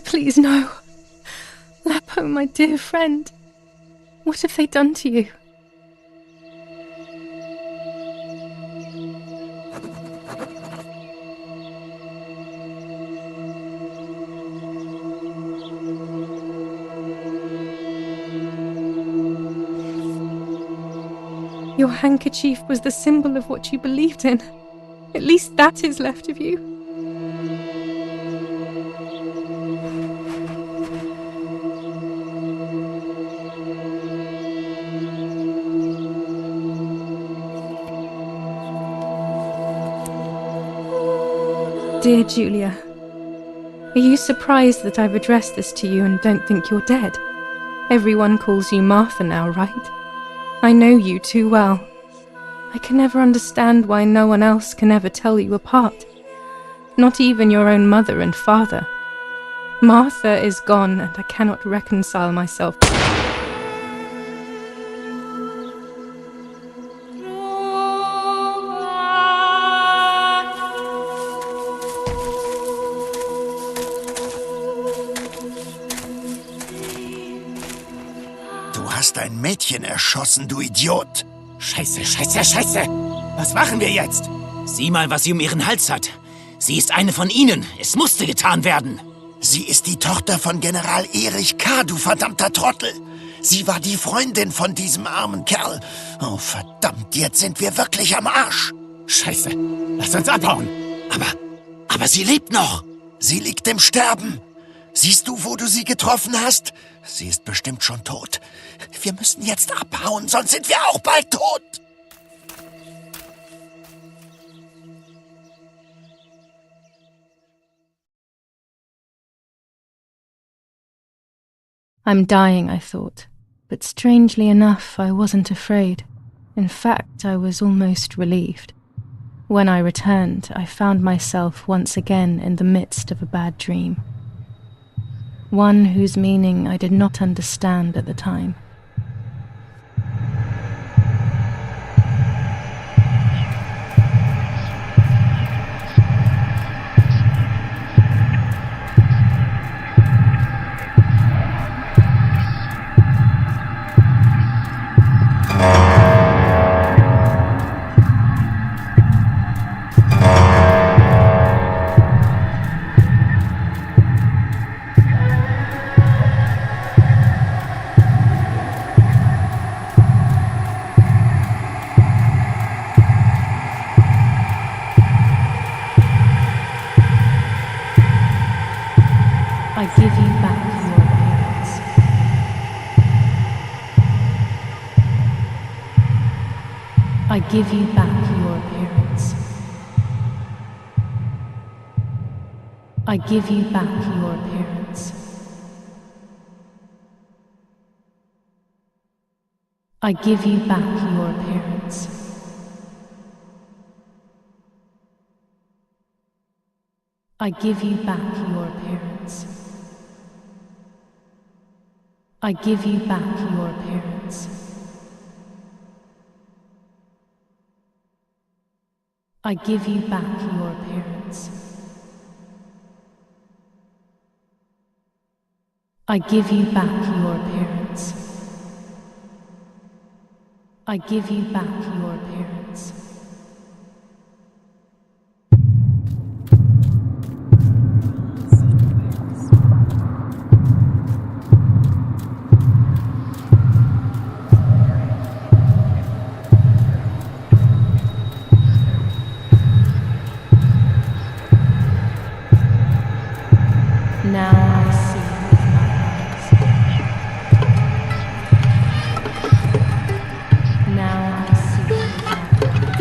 Please, no. Lapo, my dear friend. What have they done to you? Your handkerchief was the symbol of what you believed in. At least that is left of you. Dear Giulia, are you surprised that I've addressed this to you and don't think you're dead? Everyone calls you Martha now, right? I know you too well. I can never understand why no one else can ever tell you apart. Not even your own mother and father. Martha is gone and I cannot reconcile myself. Du hast ein Mädchen erschossen, du Idiot! Scheiße, scheiße, scheiße! Was machen wir jetzt? Sieh mal, was sie um ihren Hals hat. Sie ist eine von ihnen. Es musste getan werden. Sie ist die Tochter von General Erich K., du verdammter Trottel! Sie war die Freundin von diesem armen Kerl. Oh, verdammt, jetzt sind wir wirklich am Arsch! Scheiße, lass uns abhauen! Aber sie lebt noch! Sie liegt im Sterben! Siehst du, wo du sie getroffen hast? Sie ist bestimmt schon tot. Wir müssen jetzt abhauen, sonst sind wir auch bald tot. I'm dying, I thought, but strangely enough, I wasn't afraid. In fact, I was almost relieved. When I returned, I found myself once again in the midst of a bad dream. One whose meaning I did not understand at the time. I give you back your appearance. I give you back your appearance. I give you back your appearance. I give you back your appearance. I give you back your appearance. I give you back your appearance. I give you back your appearance. I give you back your appearance. I give you back your appearance. Now I see with my eyes. Now I see with my eyes.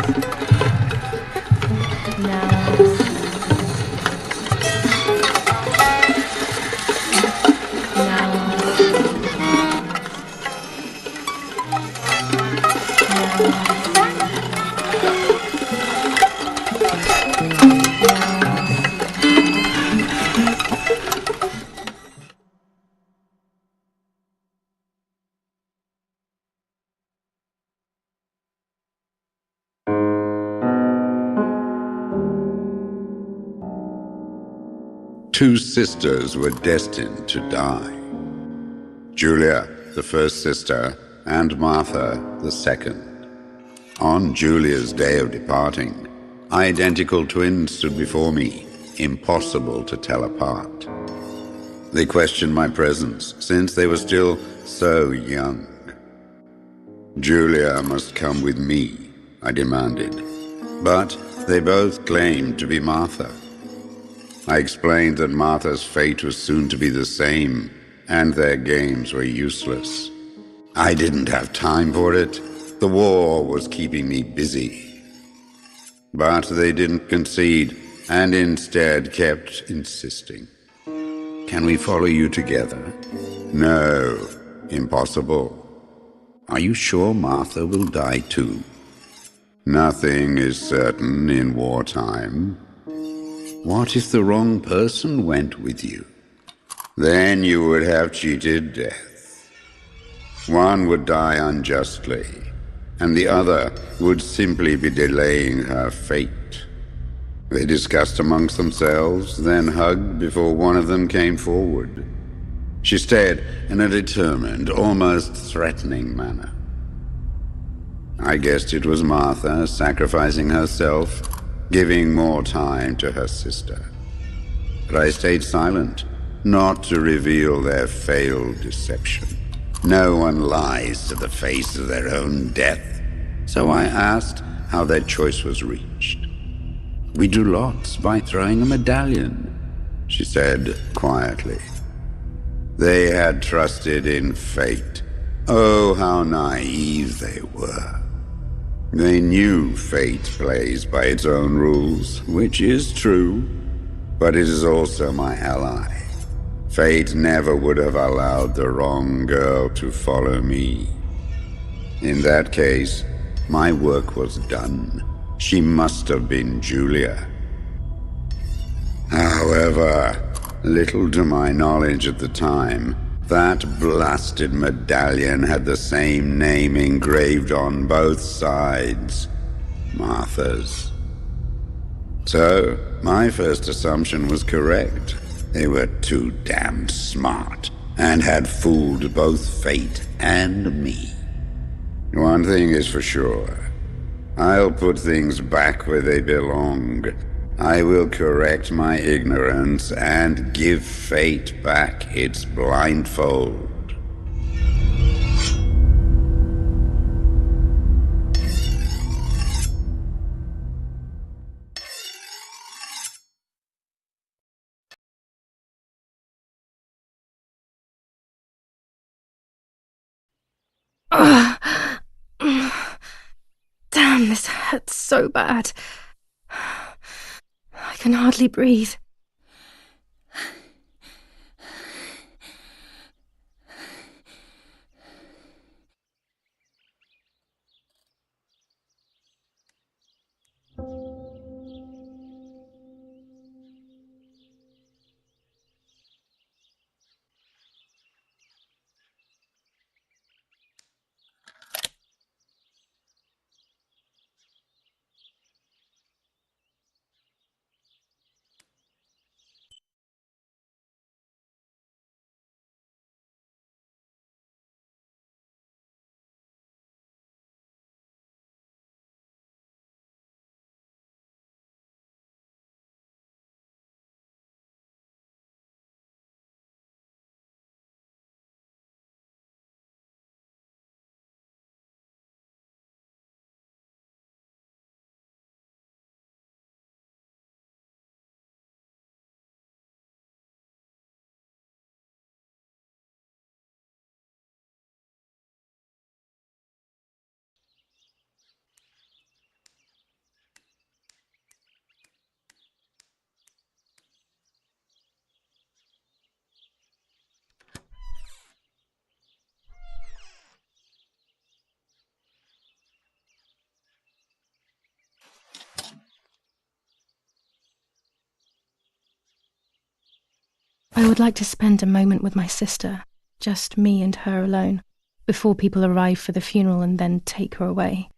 Two sisters were destined to die. Giulia, the first sister, and Martha, the second. On Giulia's day of departing, identical twins stood before me, impossible to tell apart. They questioned my presence, since they were still so young. Giulia must come with me, I demanded, but they both claimed to be Martha. I explained that Martha's fate was soon to be the same, and their games were useless. I didn't have time for it. The war was keeping me busy. But they didn't concede, and instead kept insisting. Can we follow you together? No, impossible. Are you sure Martha will die too? Nothing is certain in wartime. What if the wrong person went with you? Then you would have cheated death. One would die unjustly, and the other would simply be delaying her fate. They discussed amongst themselves, then hugged before one of them came forward. She stared in a determined, almost threatening manner. I guessed it was Martha sacrificing herself, giving more time to her sister. But I stayed silent, not to reveal their failed deception. No one lies to the face of their own death. So I asked how their choice was reached. We drew lots by throwing a medallion, she said quietly. They had trusted in fate. Oh, how naive they were. They knew fate plays by its own rules, which is true, but it is also my ally. Fate never would have allowed the wrong girl to follow me. In that case, my work was done. She must have been Giulia. However, little to my knowledge at the time, that blasted medallion had the same name engraved on both sides, Martha's. So, my first assumption was correct. They were too damned smart, and had fooled both fate and me. One thing is for sure. I'll put things back where they belong. I will correct my ignorance and give fate back its blindfold. Damn, this hurts so bad. I can hardly breathe. I would like to spend a moment with my sister, just me and her alone, before people arrive for the funeral and then take her away.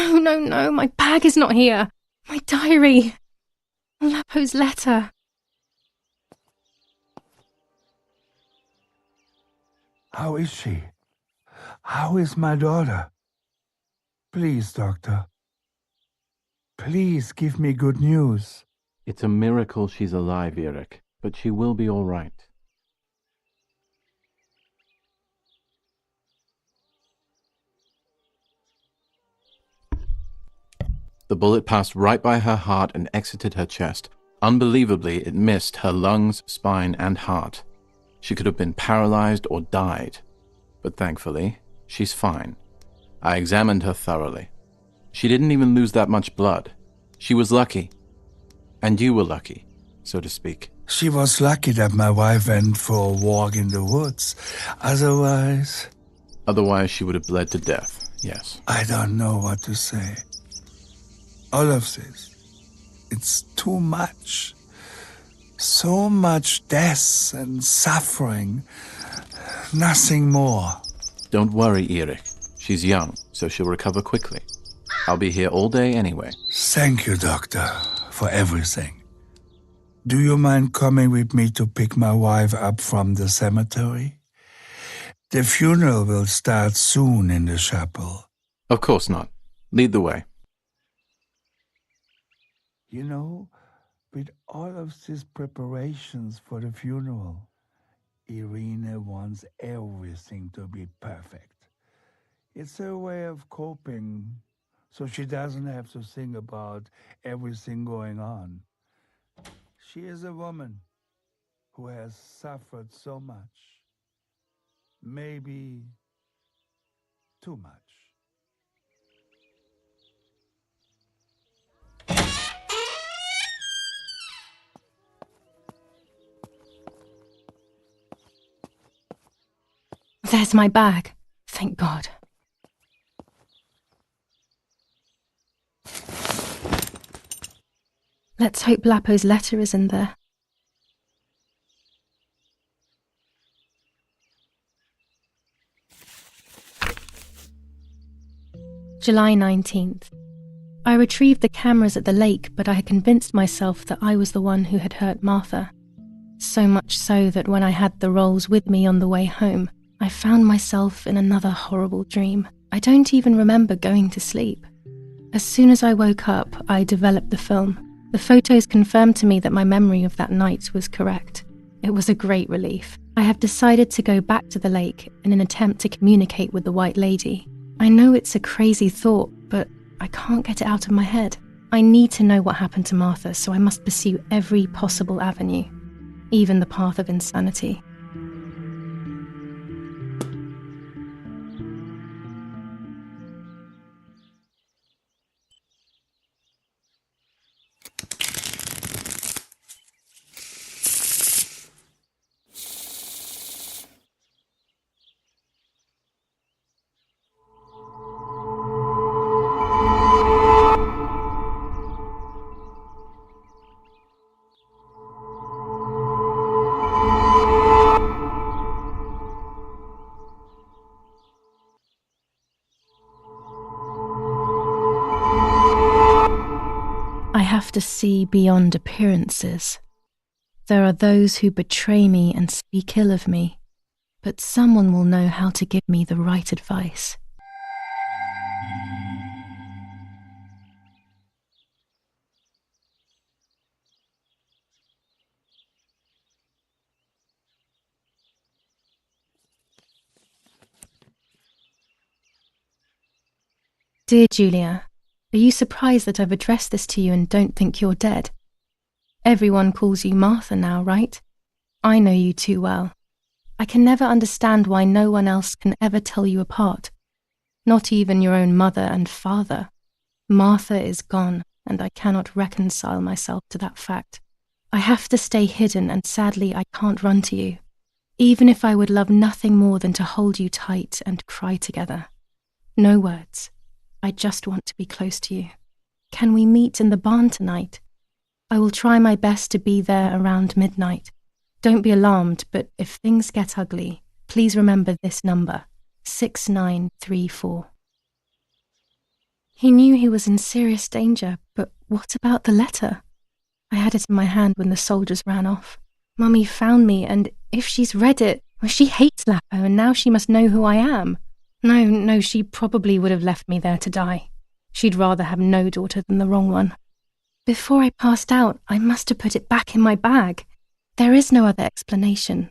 No, no, no, my bag is not here. My diary. Lapo's letter. How is she? How is my daughter? Please, doctor. Please give me good news. It's a miracle she's alive, Eric, but she will be all right. The bullet passed right by her heart and exited her chest. Unbelievably, it missed her lungs, spine, and heart. She could have been paralyzed or died. But thankfully, she's fine. I examined her thoroughly. She didn't even lose that much blood. She was lucky. And you were lucky, so to speak. She was lucky that my wife went for a walk in the woods. Otherwise, she would have bled to death, yes. I don't know what to say. All of this, it's too much. So much death and suffering. Nothing more. Don't worry, Eric. She's young, so she'll recover quickly. I'll be here all day anyway. Thank you, doctor, for everything. Do you mind coming with me to pick my wife up from the cemetery? The funeral will start soon in the chapel. Of course not. Lead the way. You know, with all of these preparations for the funeral, Irina wants everything to be perfect. It's her way of coping, so she doesn't have to think about everything going on. She is a woman who has suffered so much. Maybe too much. There's my bag. Thank God. Let's hope Lapo's letter is in there. July 19th. I retrieved the cameras at the lake, but I had convinced myself that I was the one who had hurt Martha. So much so that when I had the rolls with me on the way home, I found myself in another horrible dream. I don't even remember going to sleep. As soon as I woke up, I developed the film. The photos confirmed to me that my memory of that night was correct. It was a great relief. I have decided to go back to the lake in an attempt to communicate with the White Lady. I know it's a crazy thought, but I can't get it out of my head. I need to know what happened to Martha, so I must pursue every possible avenue, even the path of insanity. I have to see beyond appearances. There are those who betray me and speak ill of me, but someone will know how to give me the right advice. Dear Giulia, are you surprised that I've addressed this to you and don't think you're dead? Everyone calls you Martha now, right? I know you too well. I can never understand why no one else can ever tell you apart. Not even your own mother and father. Martha is gone, and I cannot reconcile myself to that fact. I have to stay hidden, and sadly I can't run to you. Even if I would love nothing more than to hold you tight and cry together. No words. I just want to be close to you. Can we meet in the barn tonight? I will try my best to be there around midnight. Don't be alarmed, but if things get ugly, please remember this number, 6934. He knew he was in serious danger, but what about the letter? I had it in my hand when the soldiers ran off. Mummy found me, and if she's read it, well, she hates Lapo, and now she must know who I am. No, she probably would have left me there to die. She'd rather have no daughter than the wrong one. Before I passed out, I must have put it back in my bag. There is no other explanation.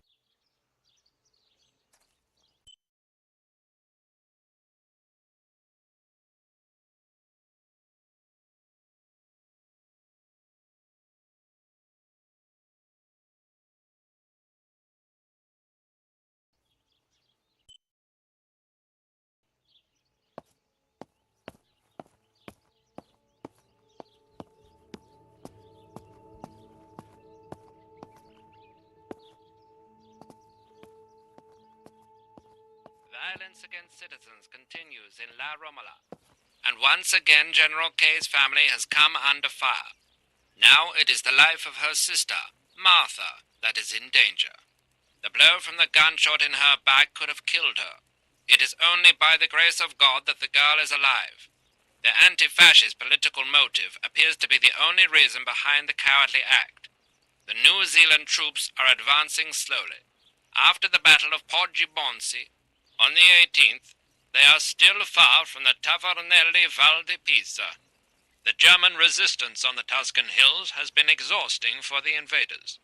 Violence against citizens continues in La Romola. And once again General K's family has come under fire. Now it is the life of her sister, Martha, that is in danger. The blow from the gunshot in her back could have killed her. It is only by the grace of God that the girl is alive. The anti-fascist political motive appears to be the only reason behind the cowardly act. The New Zealand troops are advancing slowly. After the Battle of Poggibonsi, on the 18th, they are still far from the Tavernelli Val di Pisa. The German resistance on the Tuscan hills has been exhausting for the invaders.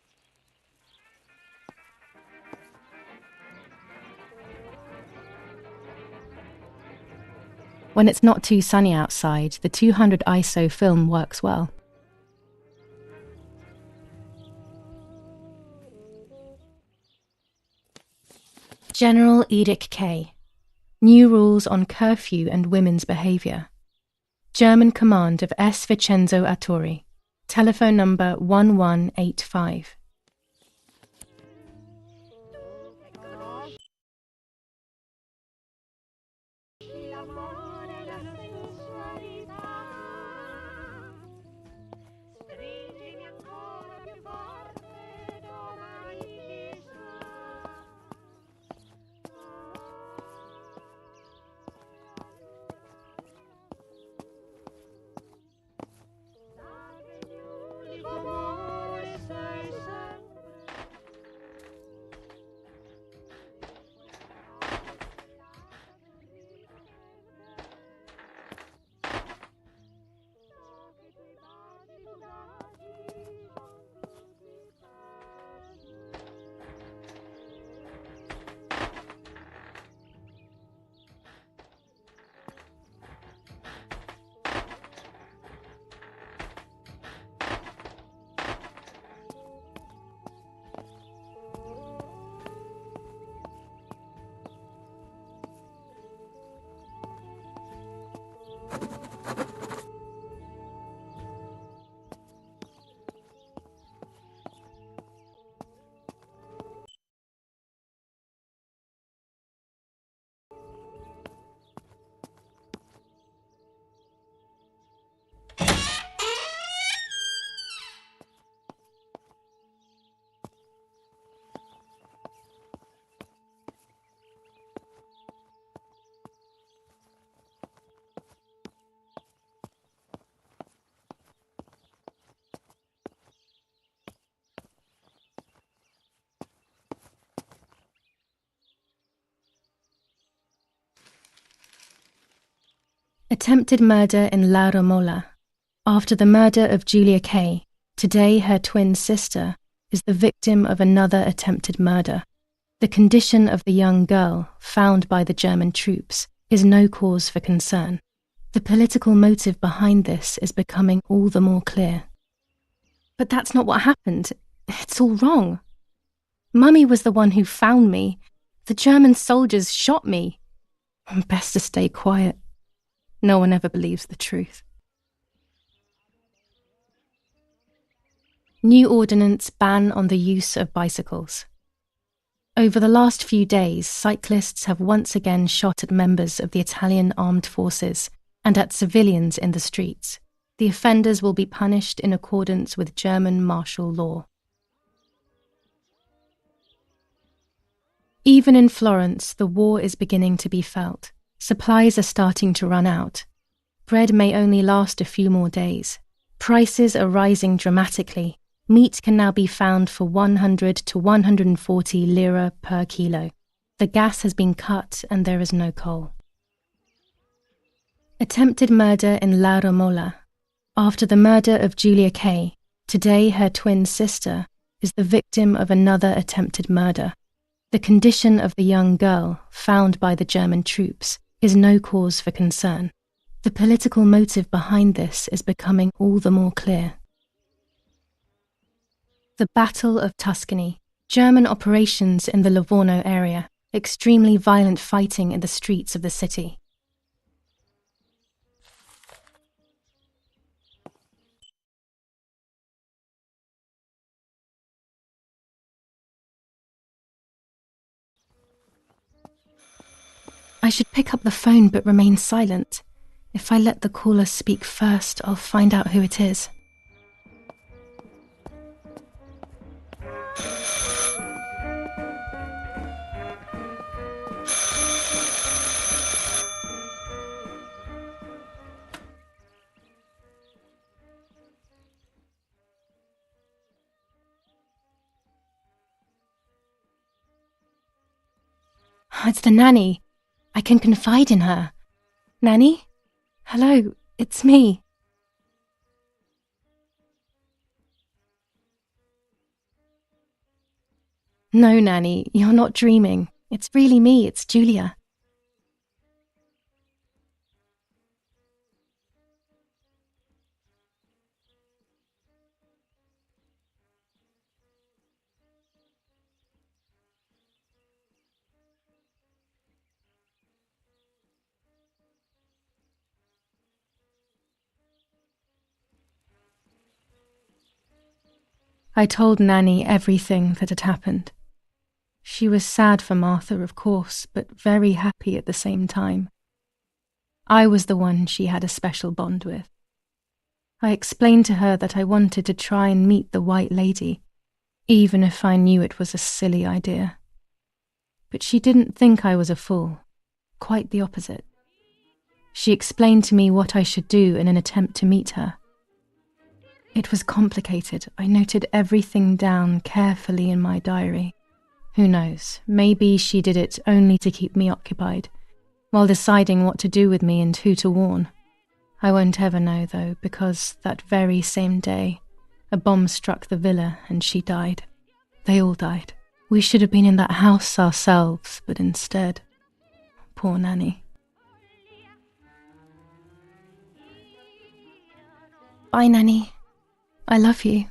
When it's not too sunny outside, the 200 ISO film works well. General Edict K. New rules on curfew and women's behaviour. German command of S. Vincenzo Arturi. Telephone number 1185. Attempted murder in La Romola. After the murder of Giulia K., today her twin sister is the victim of another attempted murder. The condition of the young girl, found by the German troops, is no cause for concern. The political motive behind this is becoming all the more clear. But that's not what happened. It's all wrong. Mummy was the one who found me. The German soldiers shot me. Best to stay quiet. No one ever believes the truth. New ordinance ban on the use of bicycles. Over the last few days, cyclists have once again shot at members of the Italian armed forces and at civilians in the streets. The offenders will be punished in accordance with German martial law. Even in Florence, the war is beginning to be felt. Supplies are starting to run out. Bread may only last a few more days. Prices are rising dramatically. Meat can now be found for 100 to 140 lira per kilo. The gas has been cut and there is no coal. Attempted murder in La Romola. After the murder of Giulia K., today her twin sister is the victim of another attempted murder. The condition of the young girl, found by the German troops, is no cause for concern. The political motive behind this is becoming all the more clear. The Battle of Tuscany. German operations in the Livorno area. Extremely violent fighting in the streets of the city. I should pick up the phone but remain silent. If I let the caller speak first, I'll find out who it is. It's the nanny. I can confide in her. Nanny? Hello, it's me. No, Nanny, you're not dreaming. It's really me, it's Giulia. I told Nanny everything that had happened. She was sad for Martha, of course, but very happy at the same time. I was the one she had a special bond with. I explained to her that I wanted to try and meet the White Lady, even if I knew it was a silly idea. But she didn't think I was a fool, quite the opposite. She explained to me what I should do in an attempt to meet her. It was complicated. I noted everything down carefully in my diary. Who knows, maybe she did it only to keep me occupied, while deciding what to do with me and who to warn. I won't ever know, though, because that very same day, a bomb struck the villa and she died. They all died. We should have been in that house ourselves, but instead, poor Nanny. Bye, Nanny. I love you.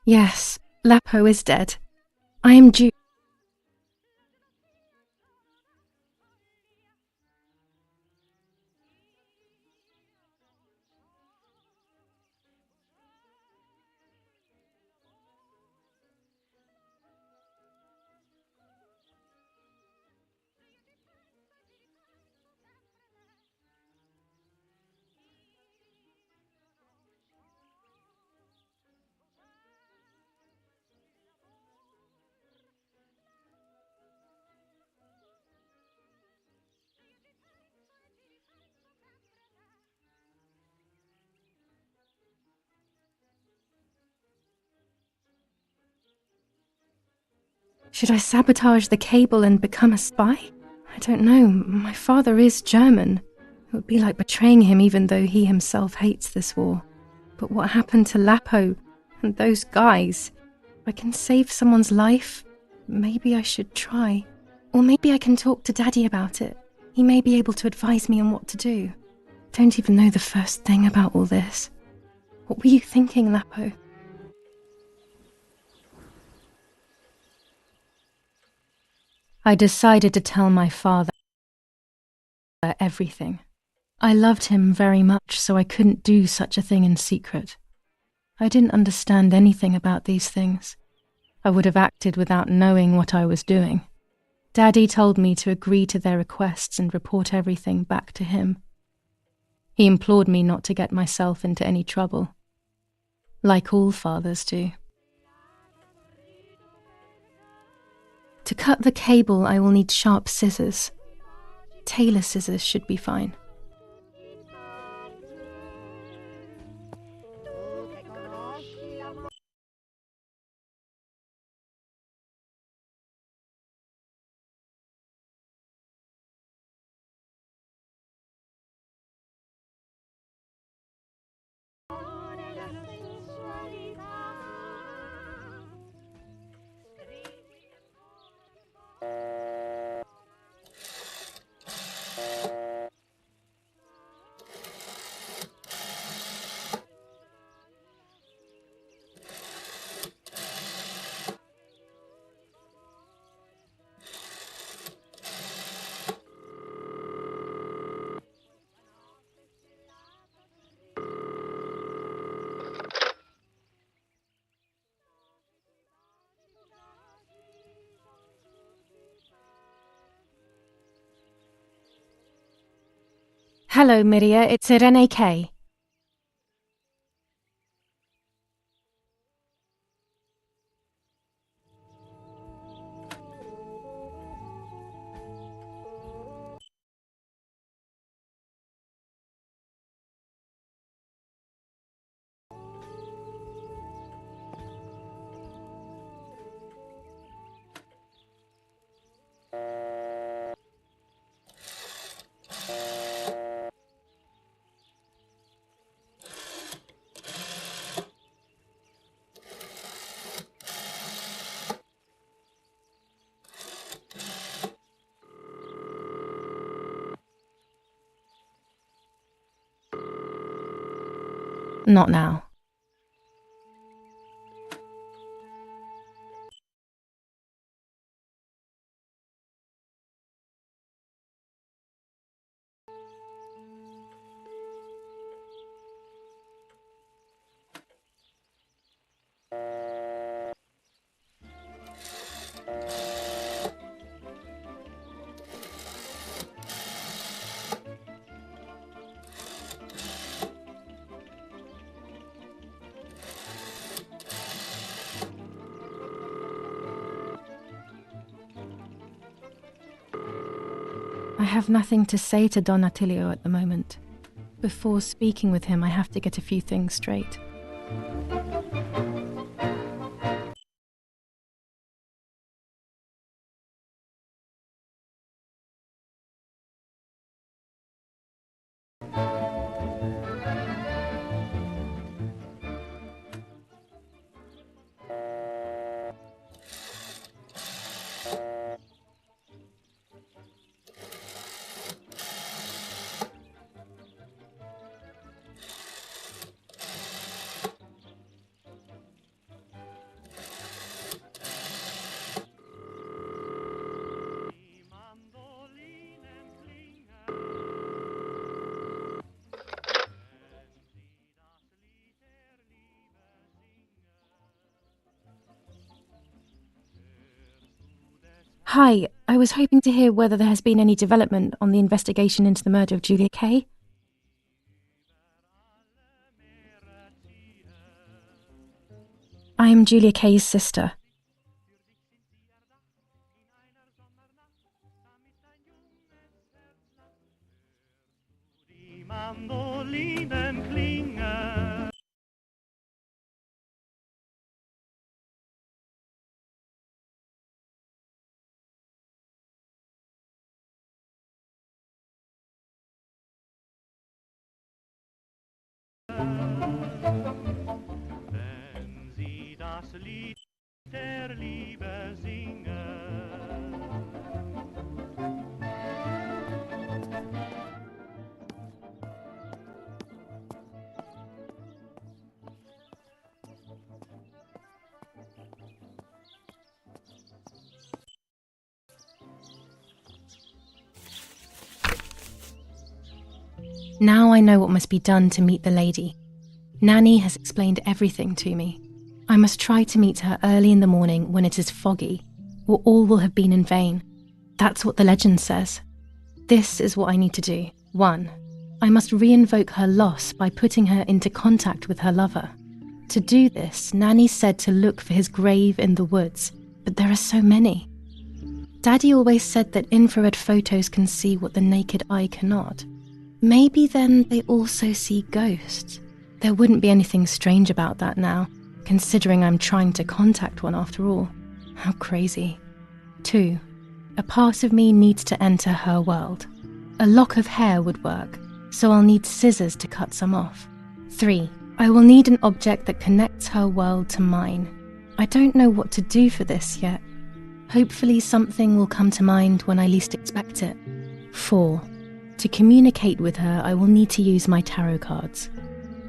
Yes, Lapo is dead. I am due. Should I sabotage the cable and become a spy? I don't know. My father is German. It would be like betraying him even though he himself hates this war. But what happened to Lapo and those guys? If I can save someone's life, maybe I should try. Or maybe I can talk to Daddy about it. He may be able to advise me on what to do. Don't even know the first thing about all this. What were you thinking, Lapo? I decided to tell my father everything. I loved him very much, so I couldn't do such a thing in secret. I didn't understand anything about these things. I would have acted without knowing what I was doing. Daddy told me to agree to their requests and report everything back to him. He implored me not to get myself into any trouble, like all fathers do. To cut the cable, I will need sharp scissors. Tailor scissors should be fine. Hello, Miria, it's Irene K. Not now. I have nothing to say to Don Attilio at the moment. Before speaking with him, I have to get a few things straight. Hi, I was hoping to hear whether there has been any development on the investigation into the murder of Giulia Kay. I am Giulia Kay's sister. Wenn sie das Lied der Liebe singen. Now I know what must be done to meet the lady. Nanny has explained everything to me. I must try to meet her early in the morning when it is foggy, or all will have been in vain. That's what the legend says. This is what I need to do. 1. I must re-invoke her loss by putting her into contact with her lover. To do this, Nanny said to look for his grave in the woods, but there are so many. Daddy always said that infrared photos can see what the naked eye cannot. Maybe then they also see ghosts. There wouldn't be anything strange about that now, considering I'm trying to contact one after all. How crazy. 2. A part of me needs to enter her world. A lock of hair would work, so I'll need scissors to cut some off. 3. I will need an object that connects her world to mine. I don't know what to do for this yet. Hopefully something will come to mind when I least expect it. 4. To communicate with her, I will need to use my tarot cards.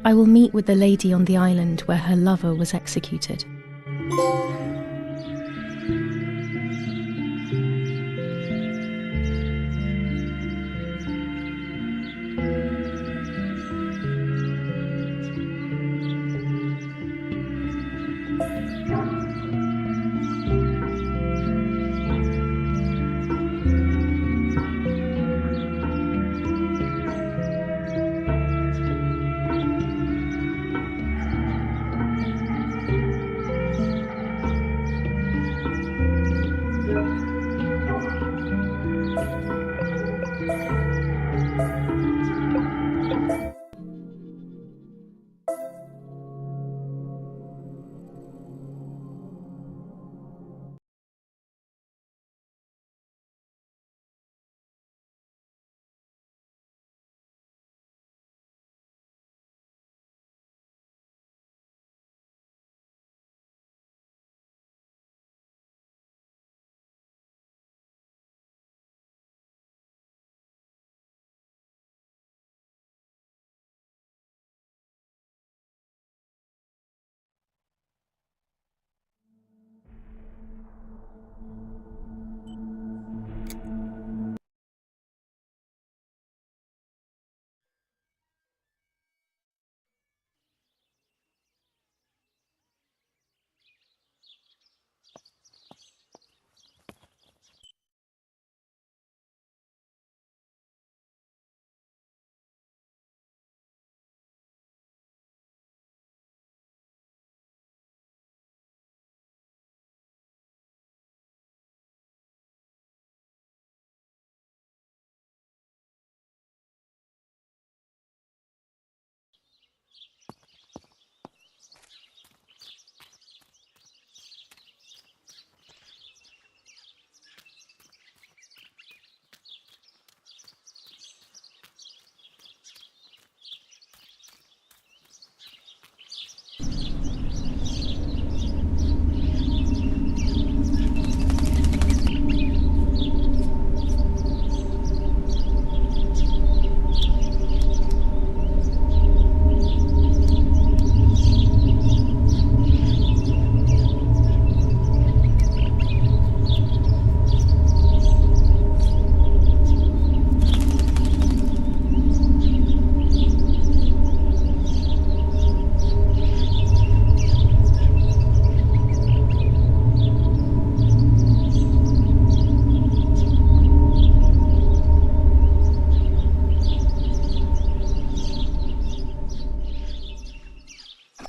I will meet with the lady on the island where her lover was executed.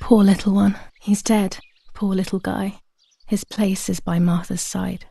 Poor little one. He's dead. Poor little guy. His place is by Martha's side.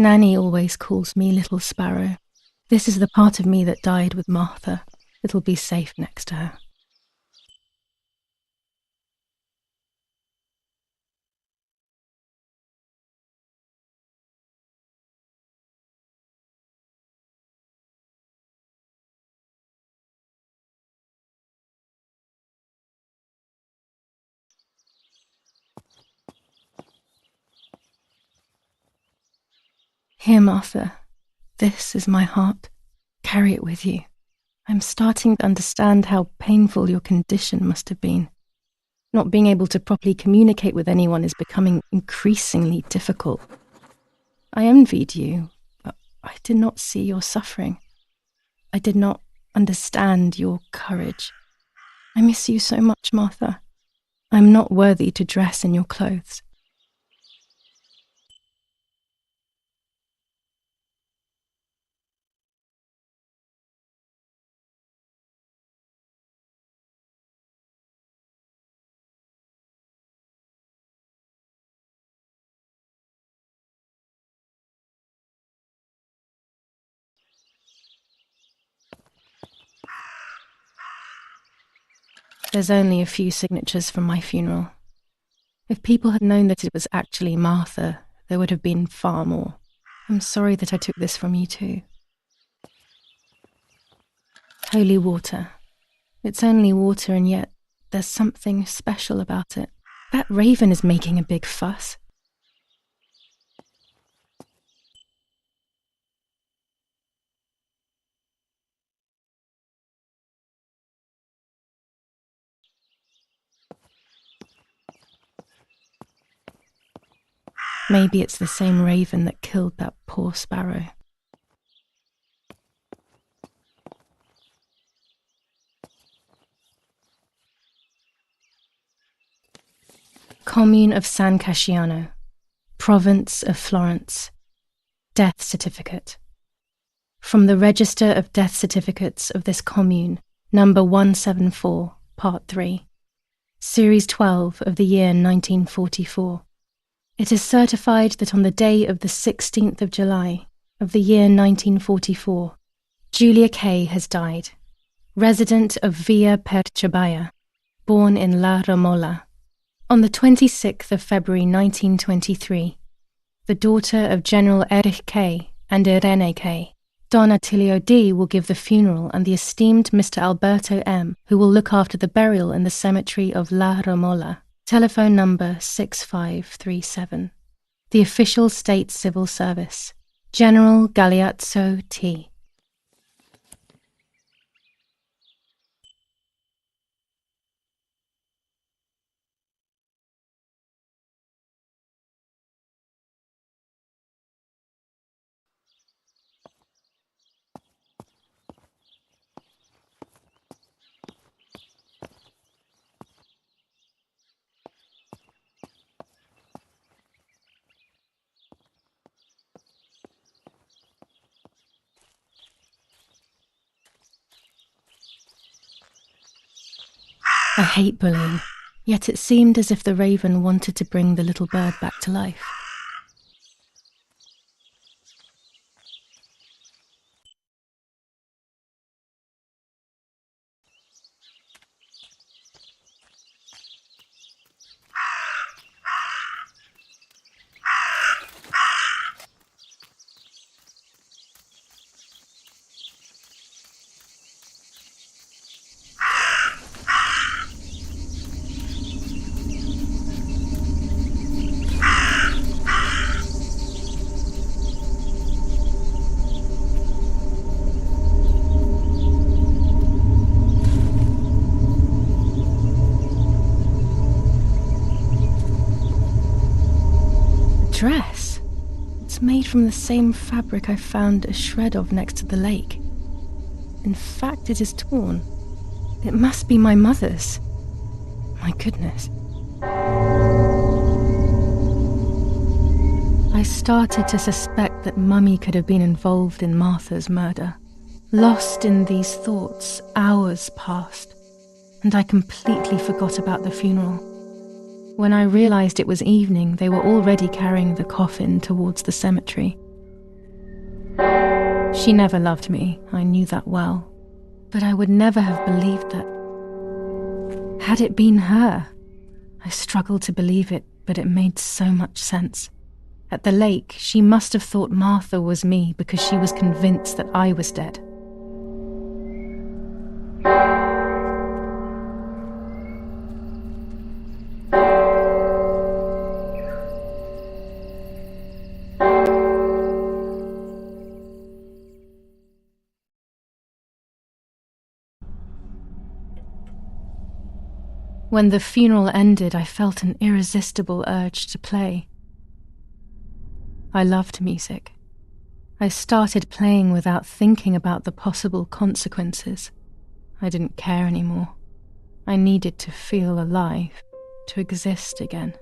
Nanny always calls me Little Sparrow. This is the part of me that died with Martha. It'll be safe next to her. Here, Martha. This is my heart. Carry it with you. I'm starting to understand how painful your condition must have been. Not being able to properly communicate with anyone is becoming increasingly difficult. I envied you, but I did not see your suffering. I did not understand your courage. I miss you so much, Martha. I'm not worthy to dress in your clothes. There's only a few signatures from my funeral. If people had known that it was actually Martha, there would have been far more. I'm sorry that I took this from you too. Holy water. It's only water, and yet there's something special about it. That raven is making a big fuss. Maybe it's the same raven that killed that poor sparrow. Commune of San Casciano, Province of Florence. Death certificate. From the Register of Death Certificates of this commune, number 174, part 3, series 12 of the year 1944. It is certified that on the day of the 16th of July of the year 1944, Giulia K. has died, resident of Via Perciabaya, born in La Romola. On the 26th of February 1923, the daughter of General Erich K. and Irene K., Don Attilio D. will give the funeral, and the esteemed Mr. Alberto M., who will look after the burial in the cemetery of La Romola. Telephone number 6537. The Official State Civil Service. General Galeazzo T. I hate bullying, yet it seemed as if the raven wanted to bring the little bird back to life. Dress. It's made from the same fabric I found a shred of next to the lake. In fact, it is torn. It must be my mother's. My goodness. I started to suspect that Mummy could have been involved in Martha's murder. Lost in these thoughts, hours passed, and I completely forgot about the funeral. When I realized it was evening, they were already carrying the coffin towards the cemetery. She never loved me, I knew that well. But I would never have believed that. Had it been her? I struggled to believe it, but it made so much sense. At the lake, she must have thought Martha was me because she was convinced that I was dead. When the funeral ended, I felt an irresistible urge to play. I loved music. I started playing without thinking about the possible consequences. I didn't care anymore. I needed to feel alive, to exist again.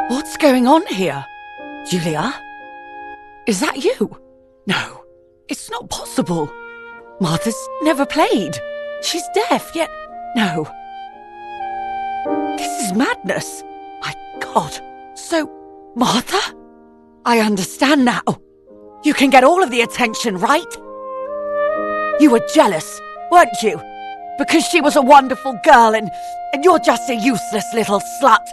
What's going on here? Giulia? Is that you? No, it's not possible. Martha's never played. She's deaf, yet no. This is madness. My God. So, Martha? I understand now. You can get all of the attention, right? You were jealous, weren't you? Because she was a wonderful girl and you're just a useless little slut.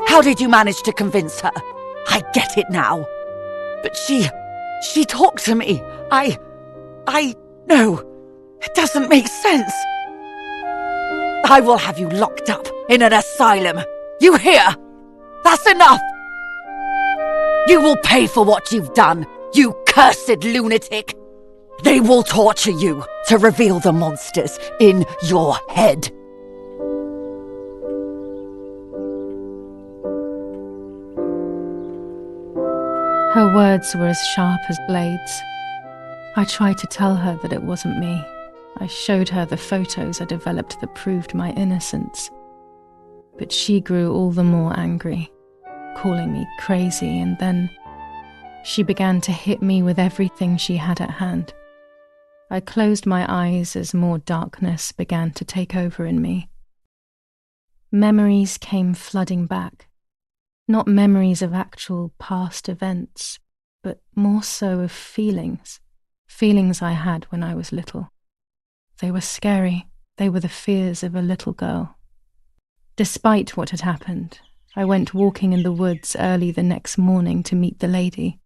How did you manage to convince her? I get it now. But she talked to me. No, it doesn't make sense. I will have you locked up in an asylum. You hear? That's enough. You will pay for what you've done, you cursed lunatic. They will torture you to reveal the monsters in your head. Her words were as sharp as blades. I tried to tell her that it wasn't me. I showed her the photos I developed that proved my innocence. But she grew all the more angry, calling me crazy, and then she began to hit me with everything she had at hand. I closed my eyes as more darkness began to take over in me. Memories came flooding back. Not memories of actual past events, but more so of feelings I had when I was little. They were scary. They were the fears of a little girl. Despite what had happened, I went walking in the woods early the next morning to meet the lady.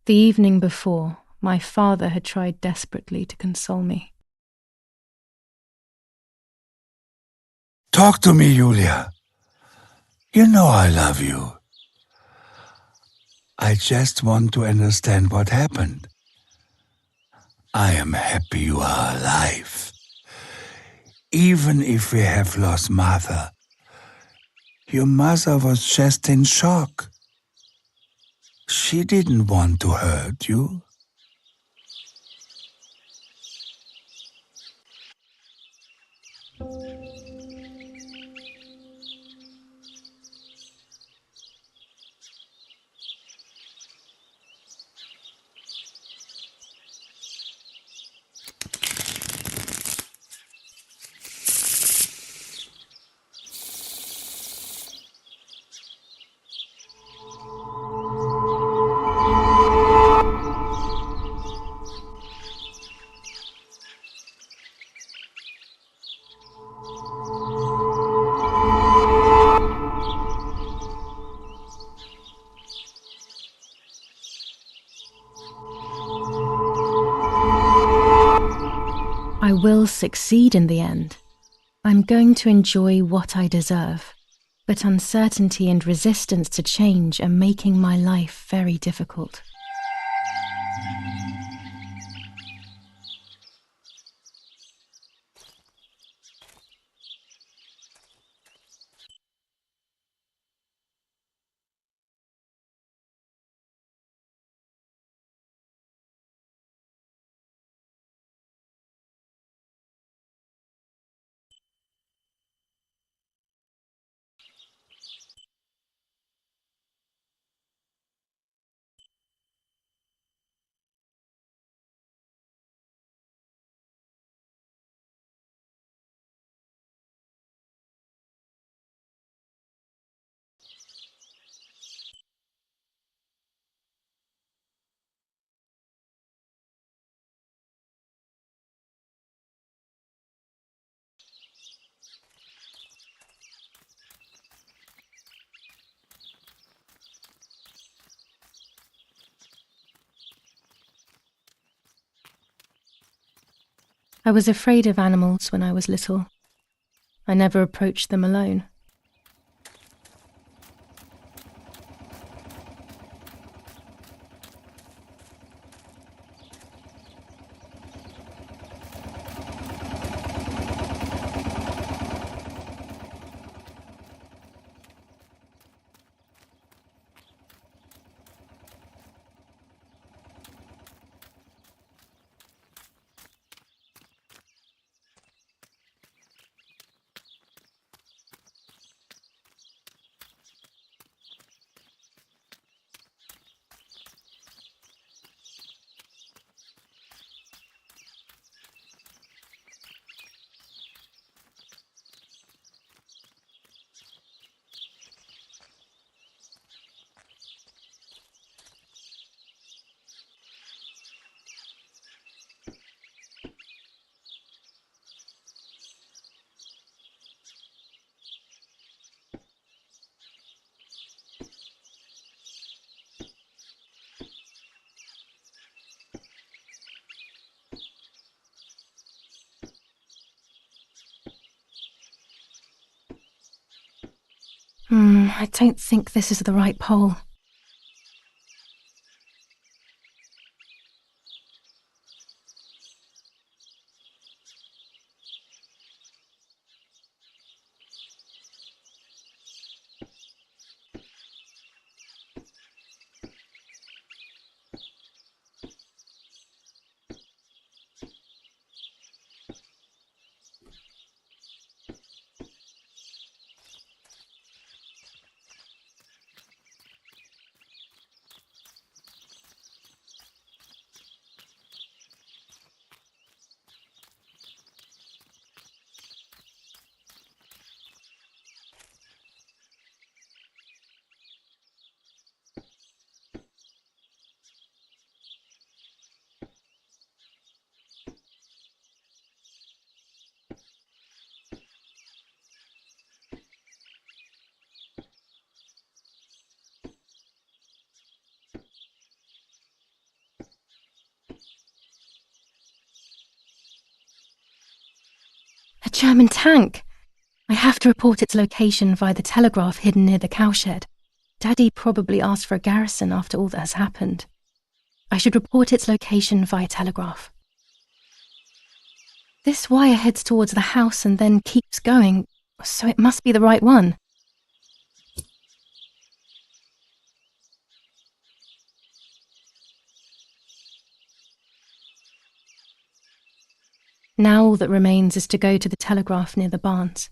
The evening before, my father had tried desperately to console me. Talk to me, Giulia. You know I love you. I just want to understand what happened. I am happy you are alive. Even if we have lost Mother, your mother was just in shock. She didn't want to hurt you. I will succeed in the end. I'm going to enjoy what I deserve. But uncertainty and resistance to change are making my life very difficult. I was afraid of animals when I was little. I never approached them alone. I don't think this is the right pole. A German tank! I have to report its location via the telegraph hidden near the cowshed. Daddy probably asked for a garrison after all that has happened. I should report its location via telegraph. This wire heads towards the house and then keeps going, so it must be the right one. Now all that remains is to go to the telegraph near the barns.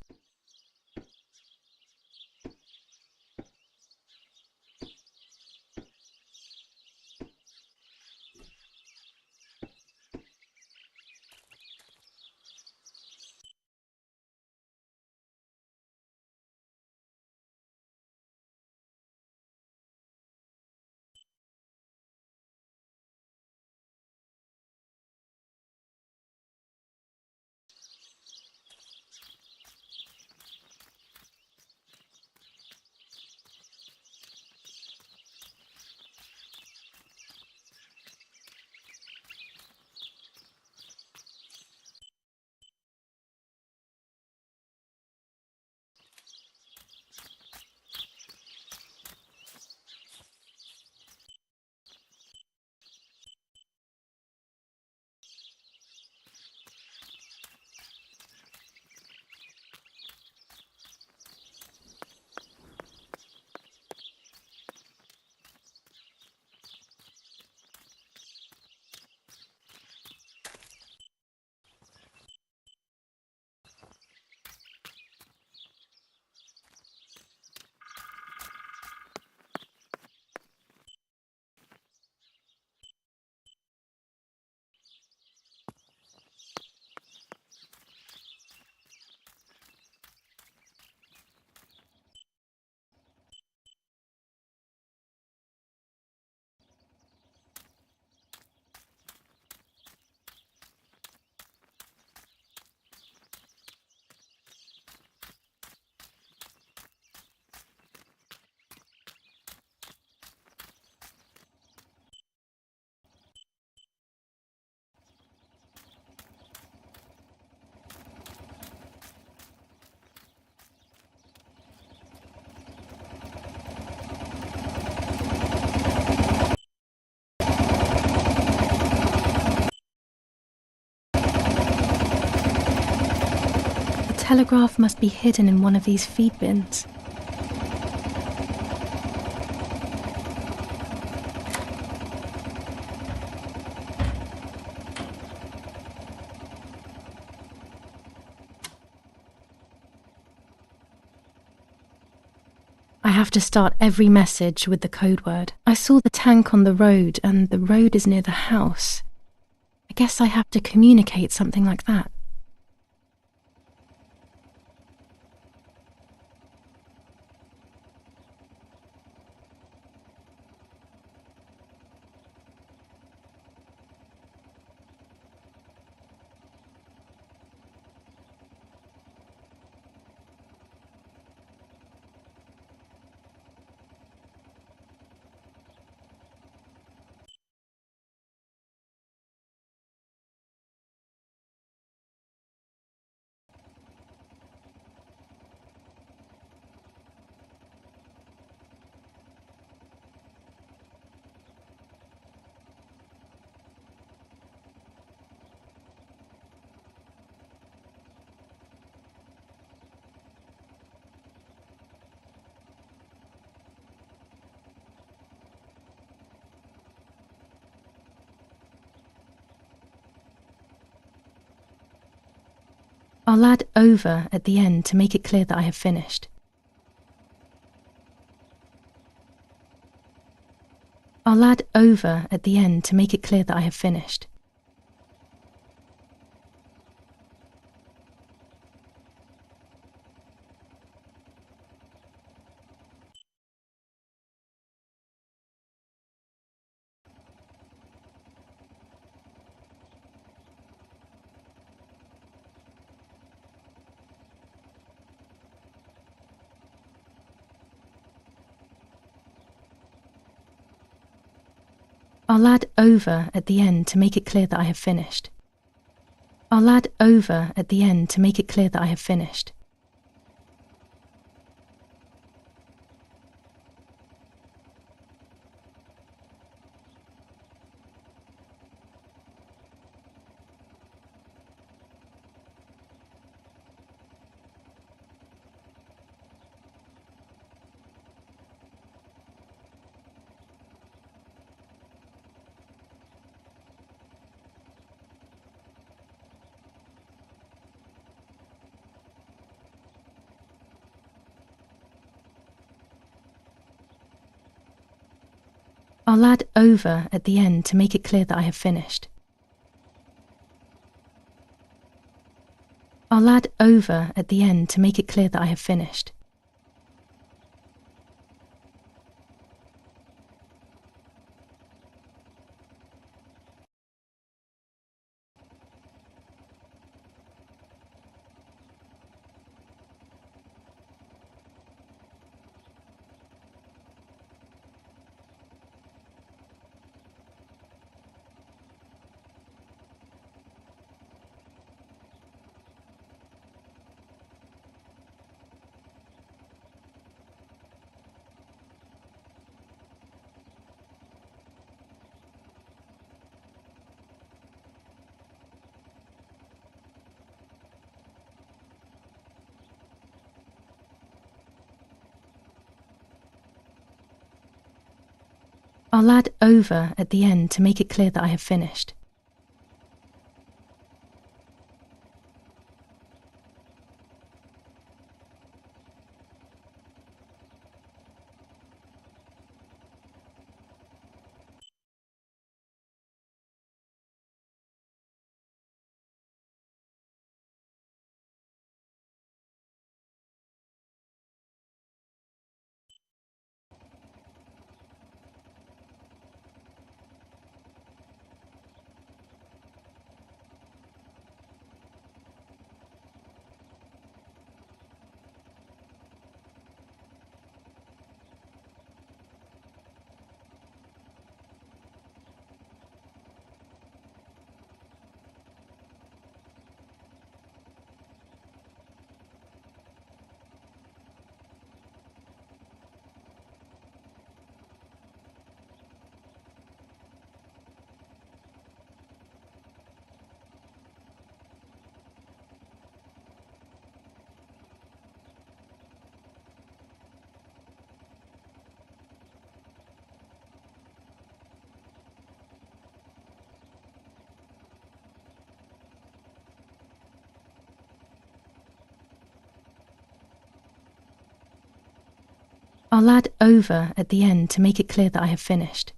telegraph must be hidden in one of these feed bins. I have to start every message with the code word. I saw the tank on the road, and the road is near the house. I guess I have to communicate something like that. I'll add over at the end to make it clear that I have finished. I'll add over at the end to make it clear that I have finished. I'll add over at the end to make it clear that I have finished. I'll add over at the end to make it clear that I have finished. I'll add over at the end to make it clear that I have finished. I'll add over at the end to make it clear that I have finished. I'll add over at the end to make it clear that I have finished. I'll add over at the end to make it clear that I have finished.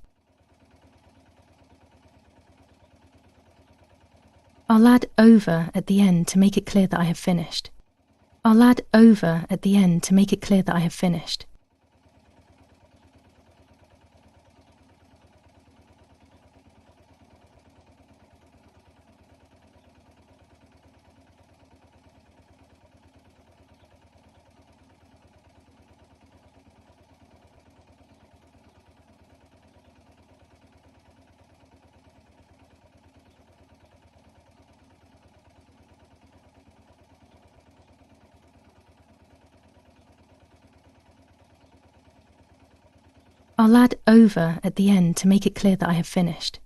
I'll add over at the end to make it clear that I have finished. I'll add over at the end to make it clear that I have finished. I'll add over at the end to make it clear that I have finished.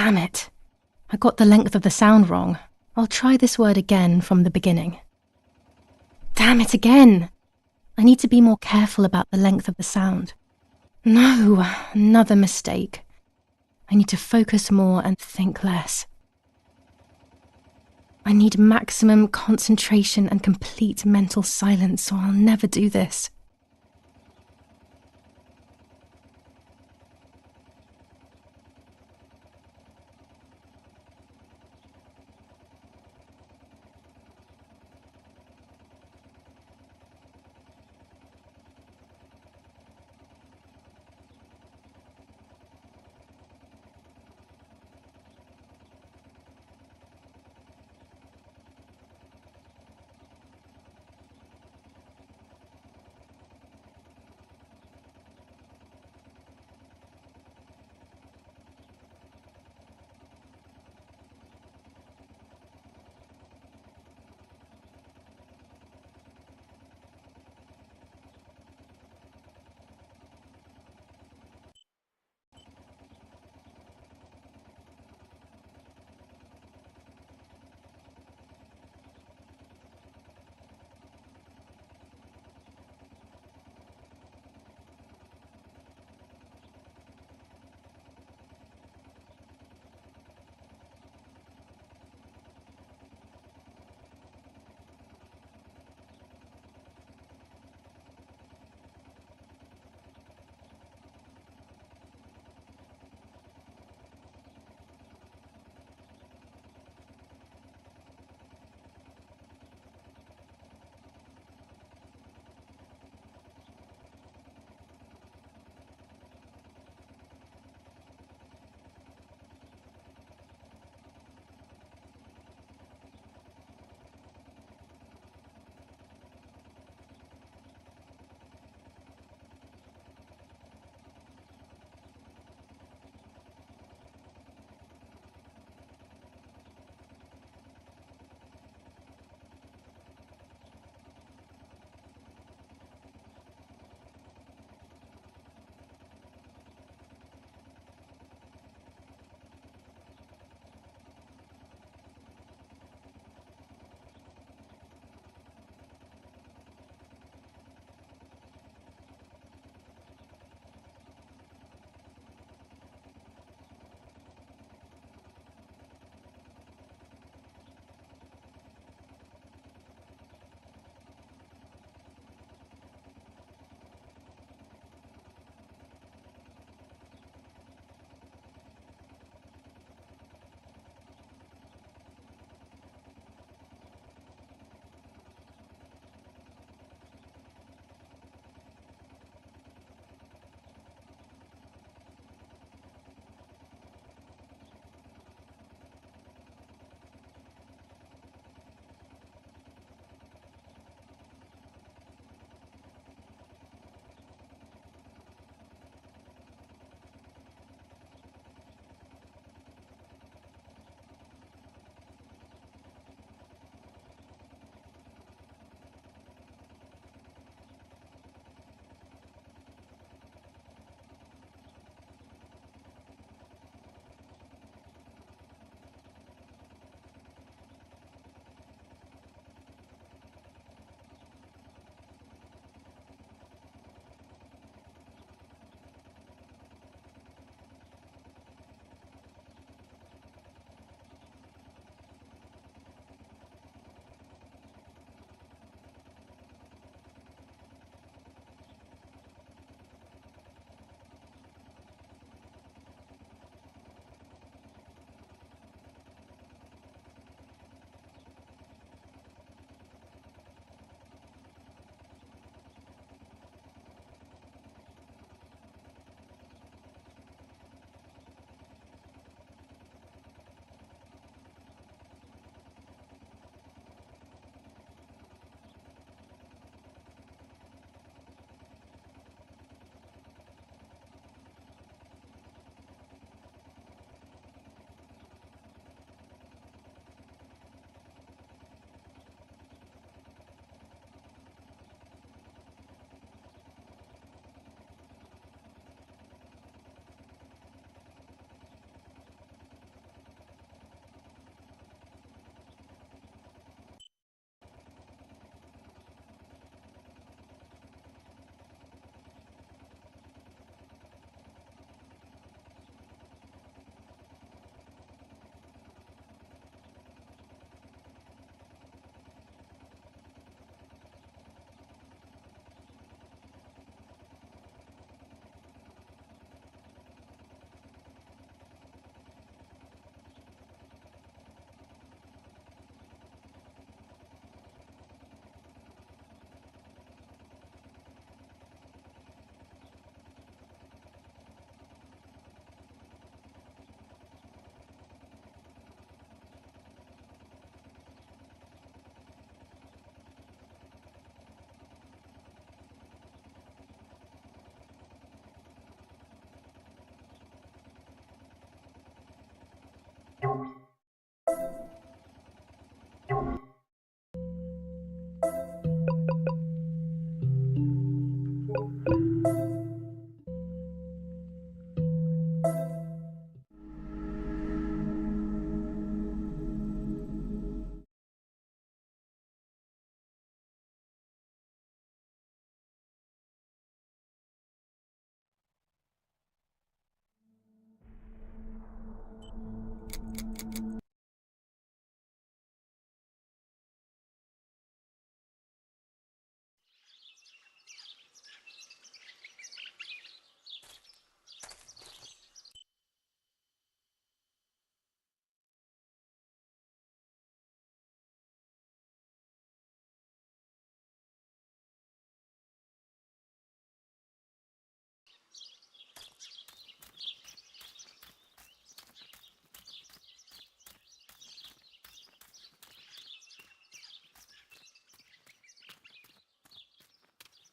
Damn it. I got the length of the sound wrong. I'll try this word again from the beginning. Damn it again. I need to be more careful about the length of the sound. No, another mistake. I need to focus more and think less. I need maximum concentration and complete mental silence, or I'll never do this.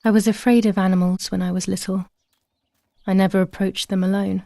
I was afraid of animals when I was little. I never approached them alone.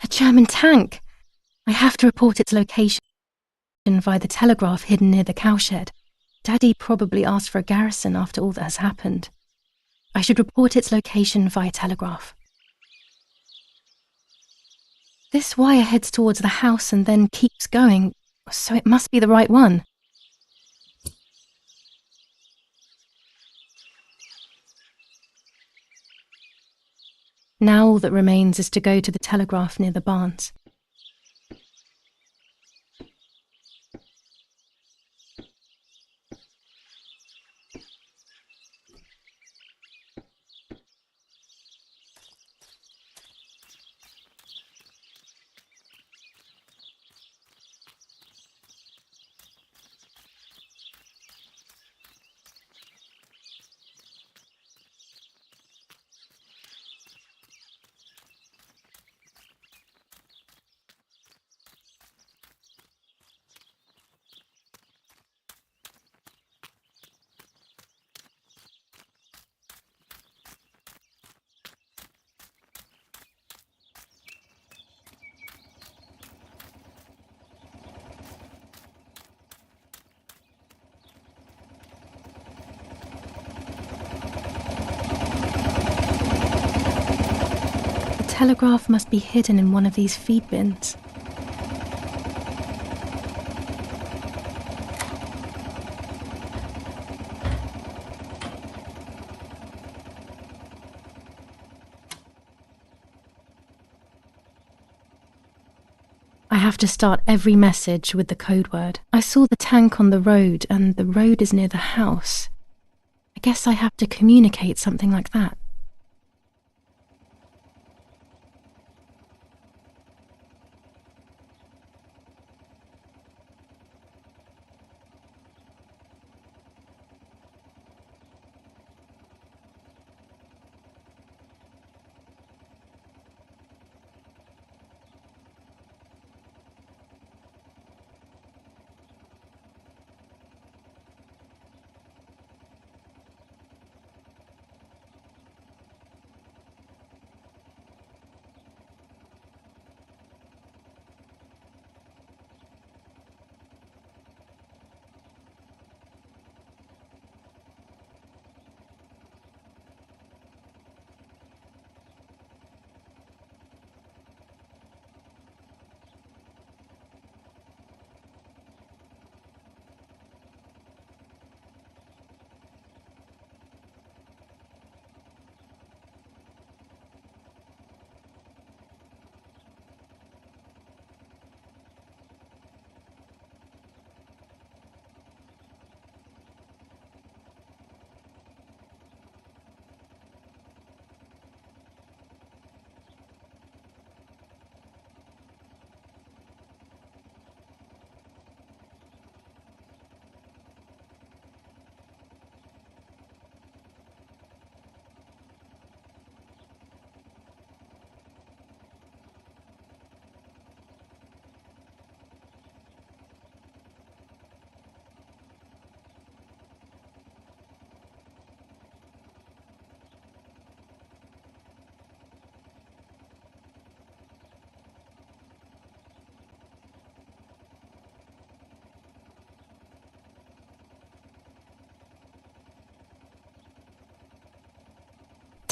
A German tank! I have to report its location via the telegraph hidden near the cowshed. Daddy probably asked for a garrison after all that has happened. I should report its location via telegraph. This wire heads towards the house and then keeps going, so it must be the right one. Now all that remains is to go to the telegraph near the barns. The telegraph must be hidden in one of these feed bins. I have to start every message with the code word. I saw the tank on the road, and the road is near the house. I guess I have to communicate something like that.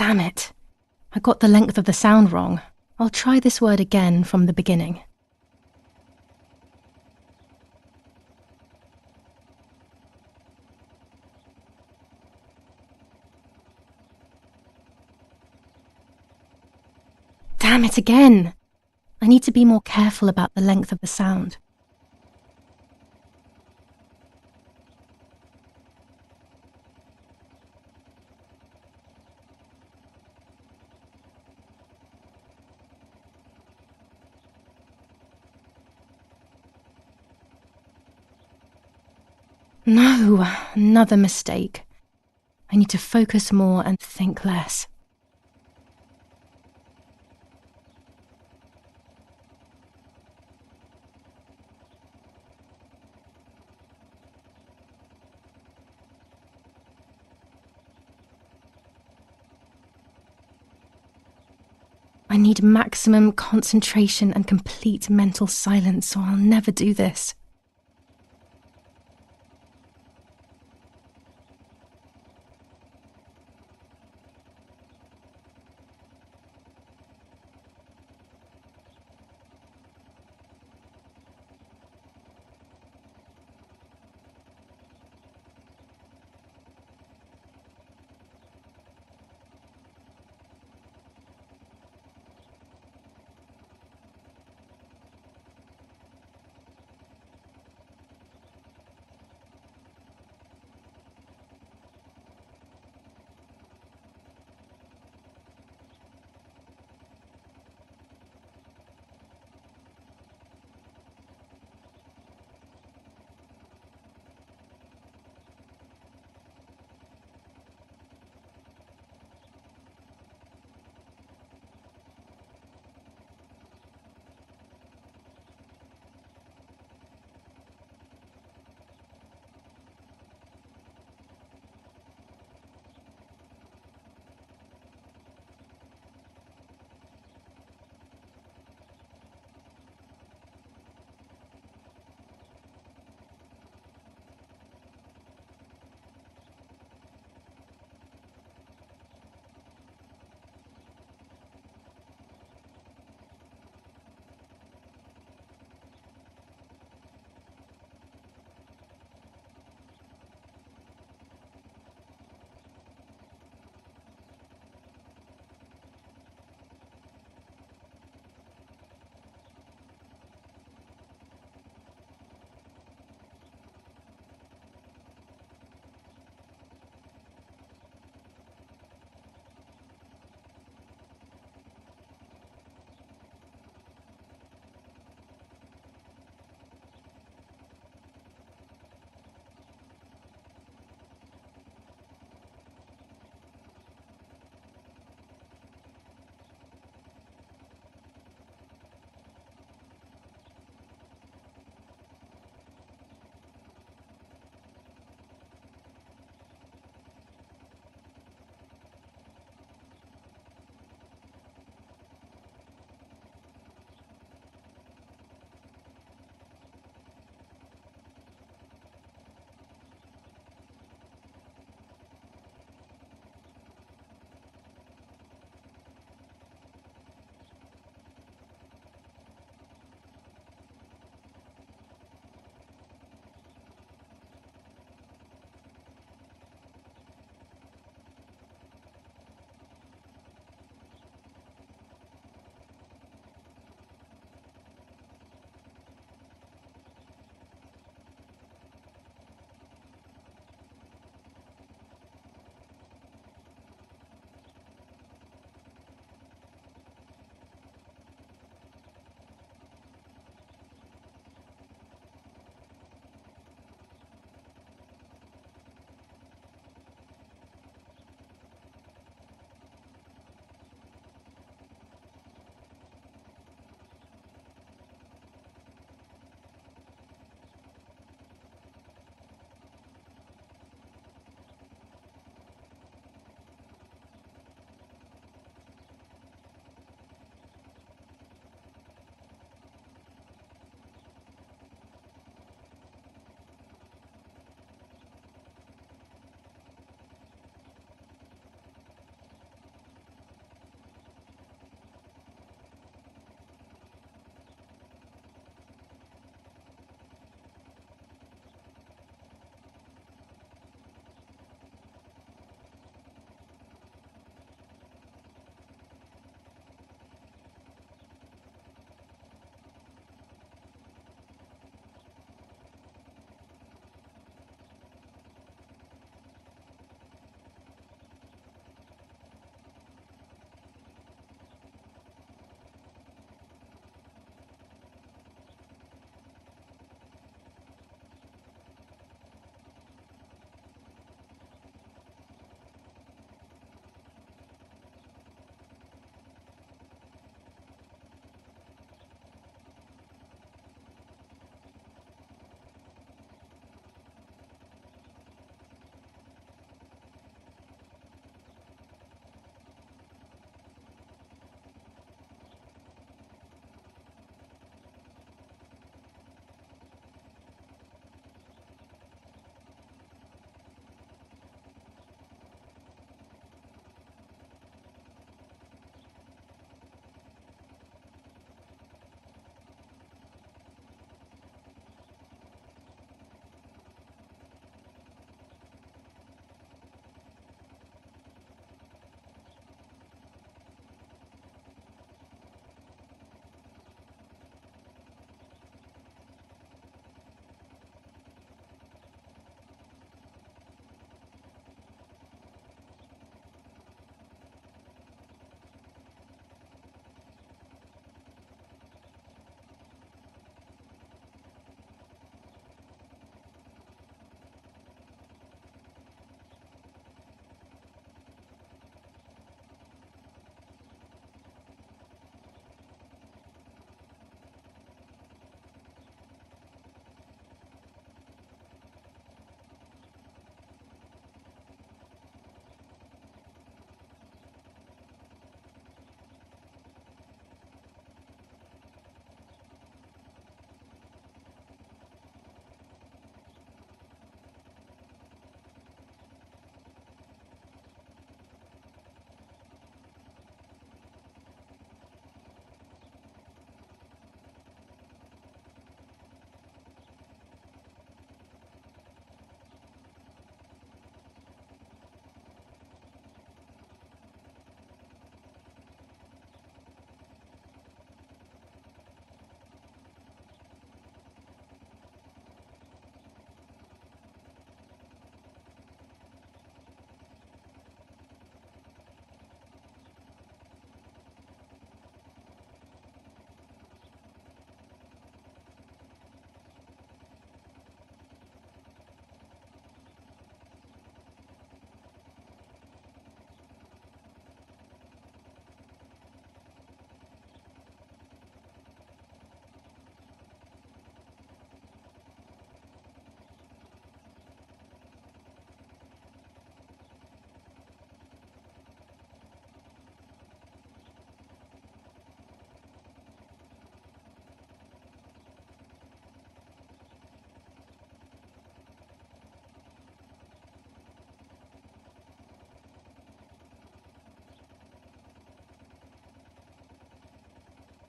Damn it. I got the length of the sound wrong. I'll try this word again from the beginning. Damn it again! I need to be more careful about the length of the sound. No, another mistake. I need to focus more and think less. I need maximum concentration and complete mental silence, or I'll never do this.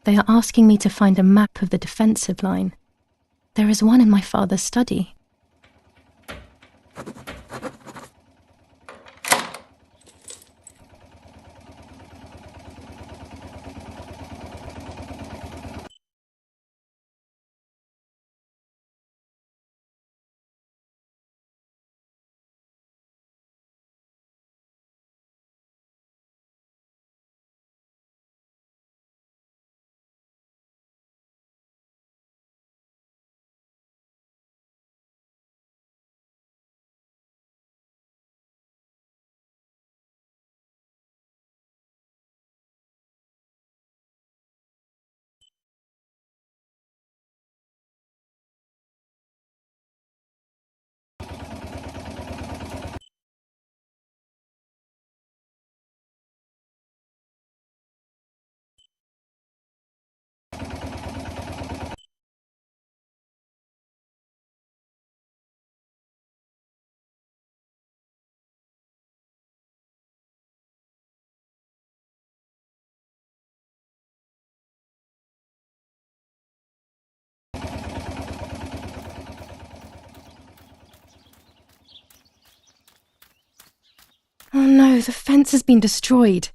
They are asking me to find a map of the defensive line. There is one in my father's study. Oh no, the fence has been destroyed.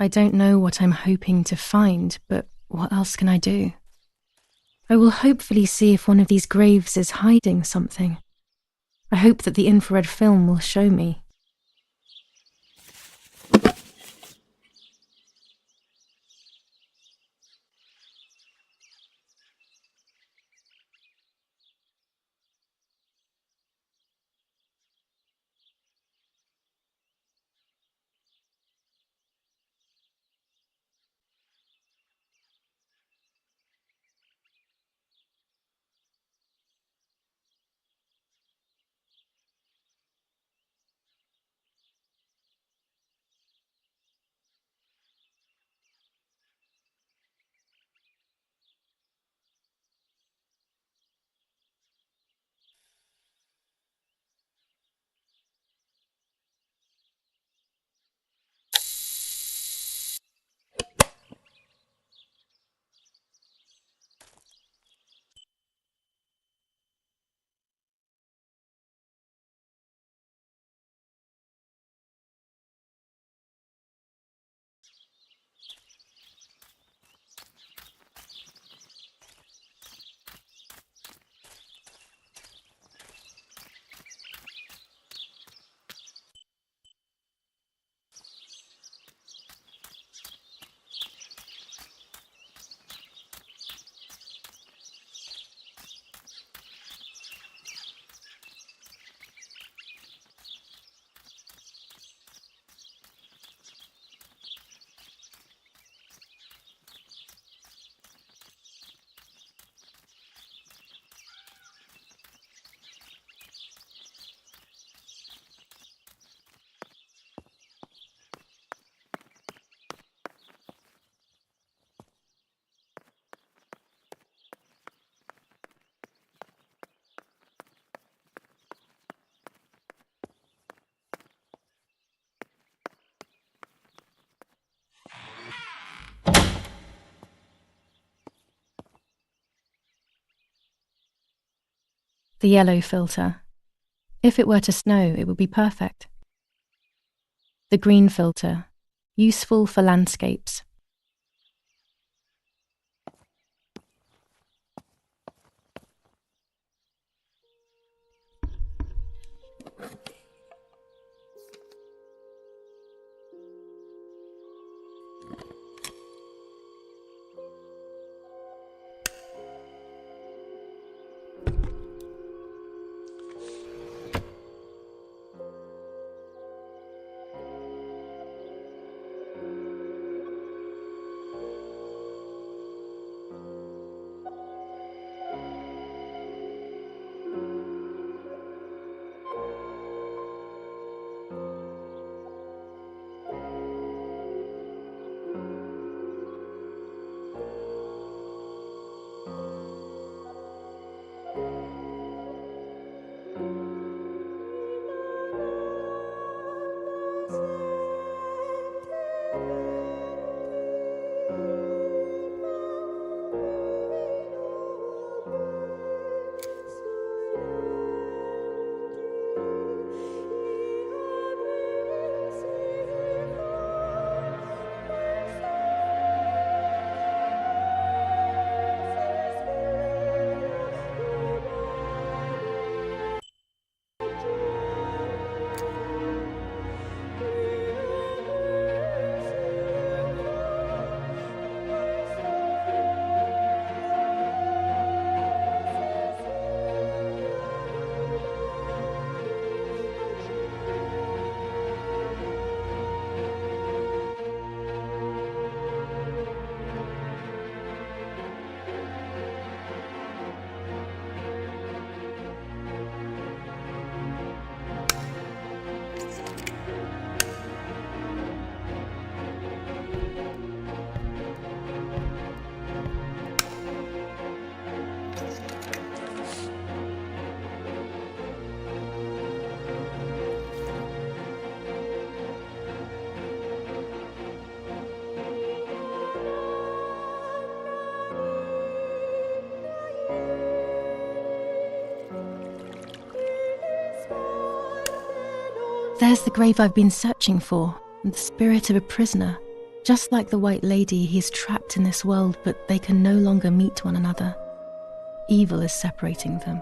I don't know what I'm hoping to find, but what else can I do? I will hopefully see if one of these graves is hiding something. I hope that the infrared film will show me. The yellow filter. If it were to snow, it would be perfect. The green filter. Useful for landscapes. There's the grave I've been searching for, and the spirit of a prisoner. Just like the White Lady, he's trapped in this world, but they can no longer meet one another. Evil is separating them.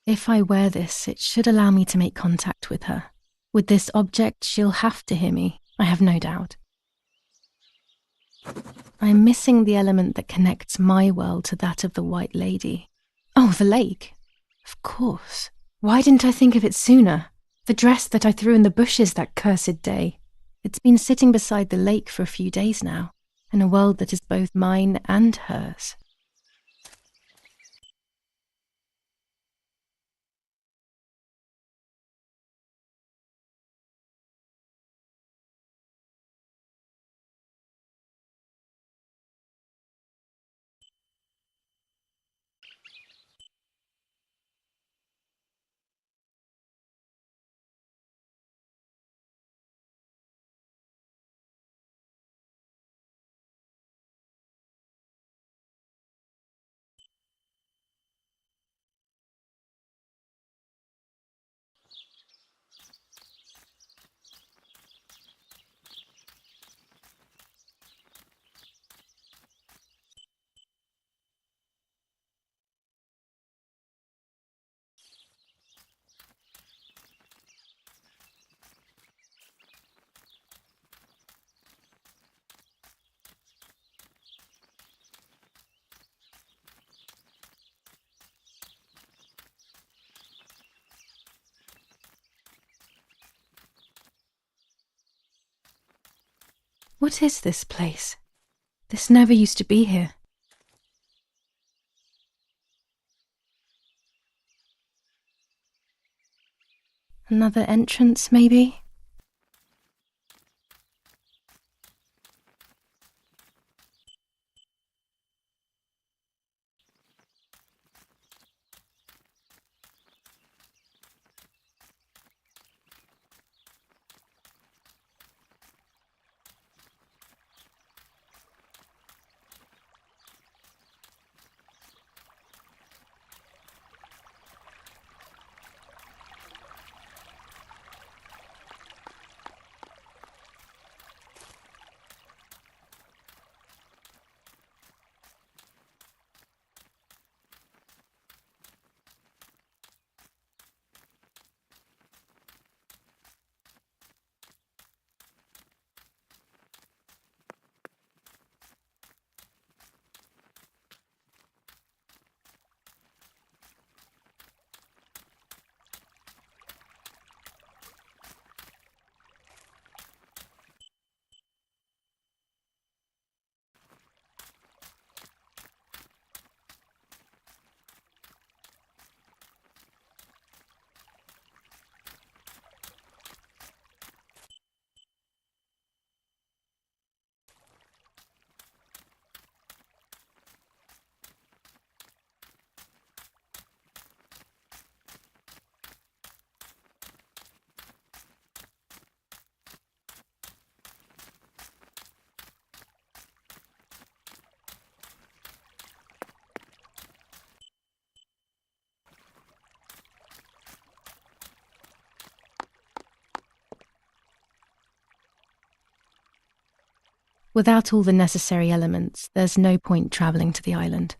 If I wear this, it should allow me to make contact with her. With this object, she'll have to hear me, I have no doubt. I'm missing the element that connects my world to that of the White Lady. Oh, the lake. Of course. Why didn't I think of it sooner? The dress that I threw in the bushes that cursed day. It's been sitting beside the lake for a few days now, in a world that is both mine and hers. What is this place? This never used to be here. Another entrance, maybe? Without all the necessary elements, there's no point travelling to the island.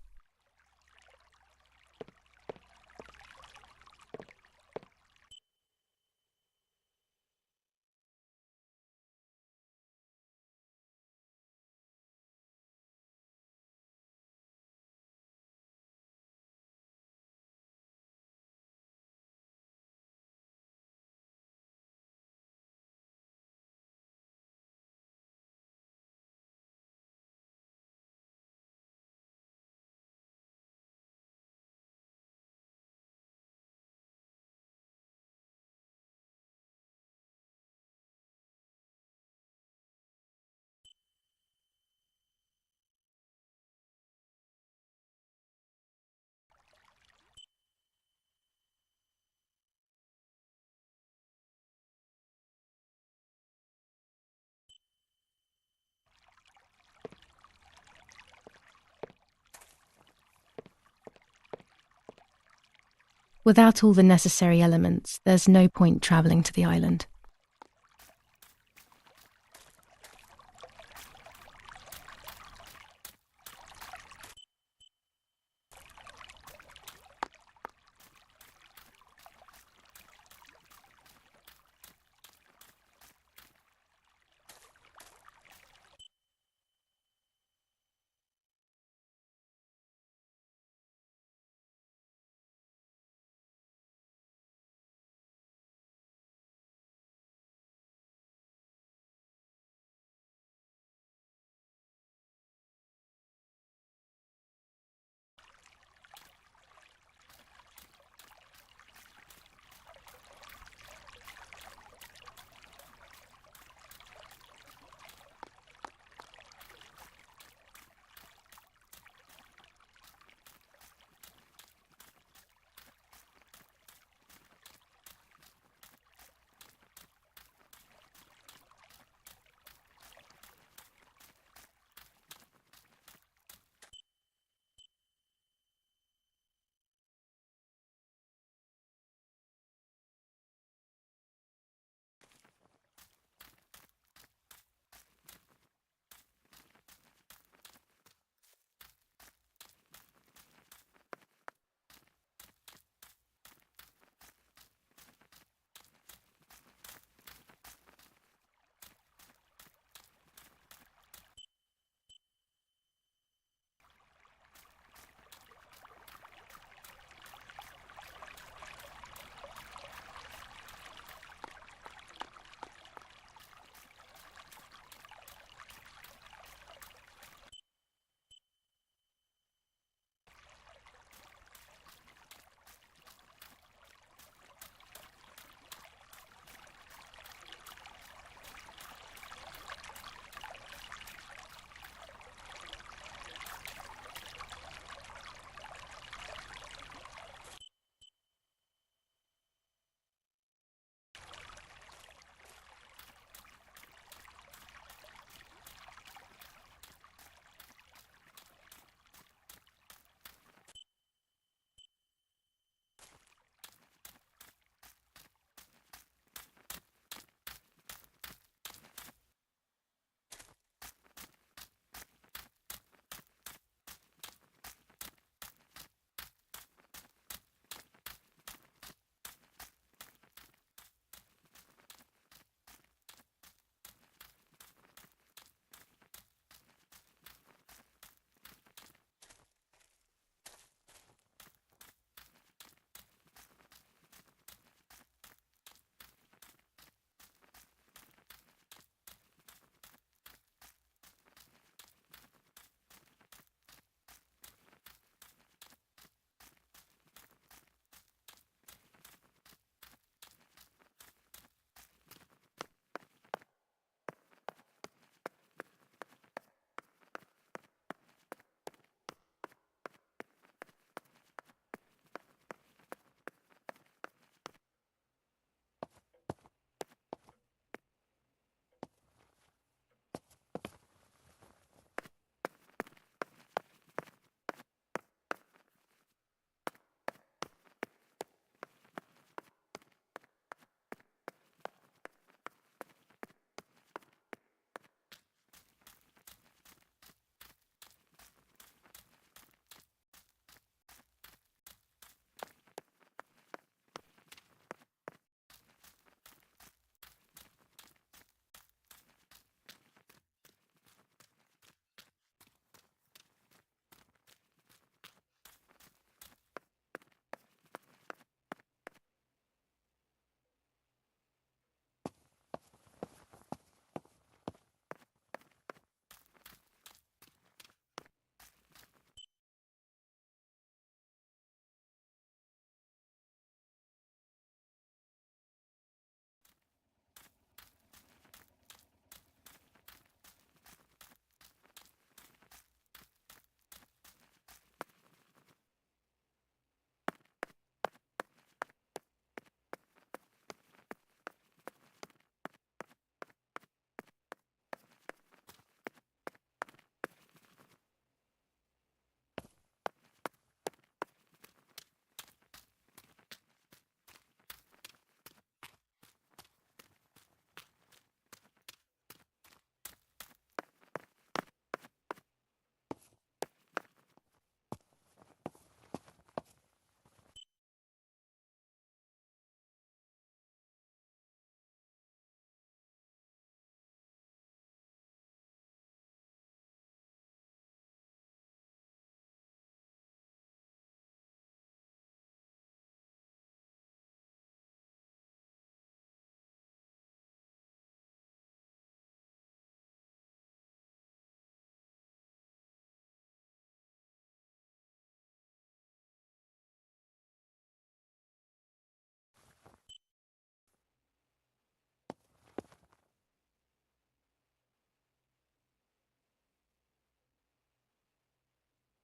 Without all the necessary elements, there's no point travelling to the island.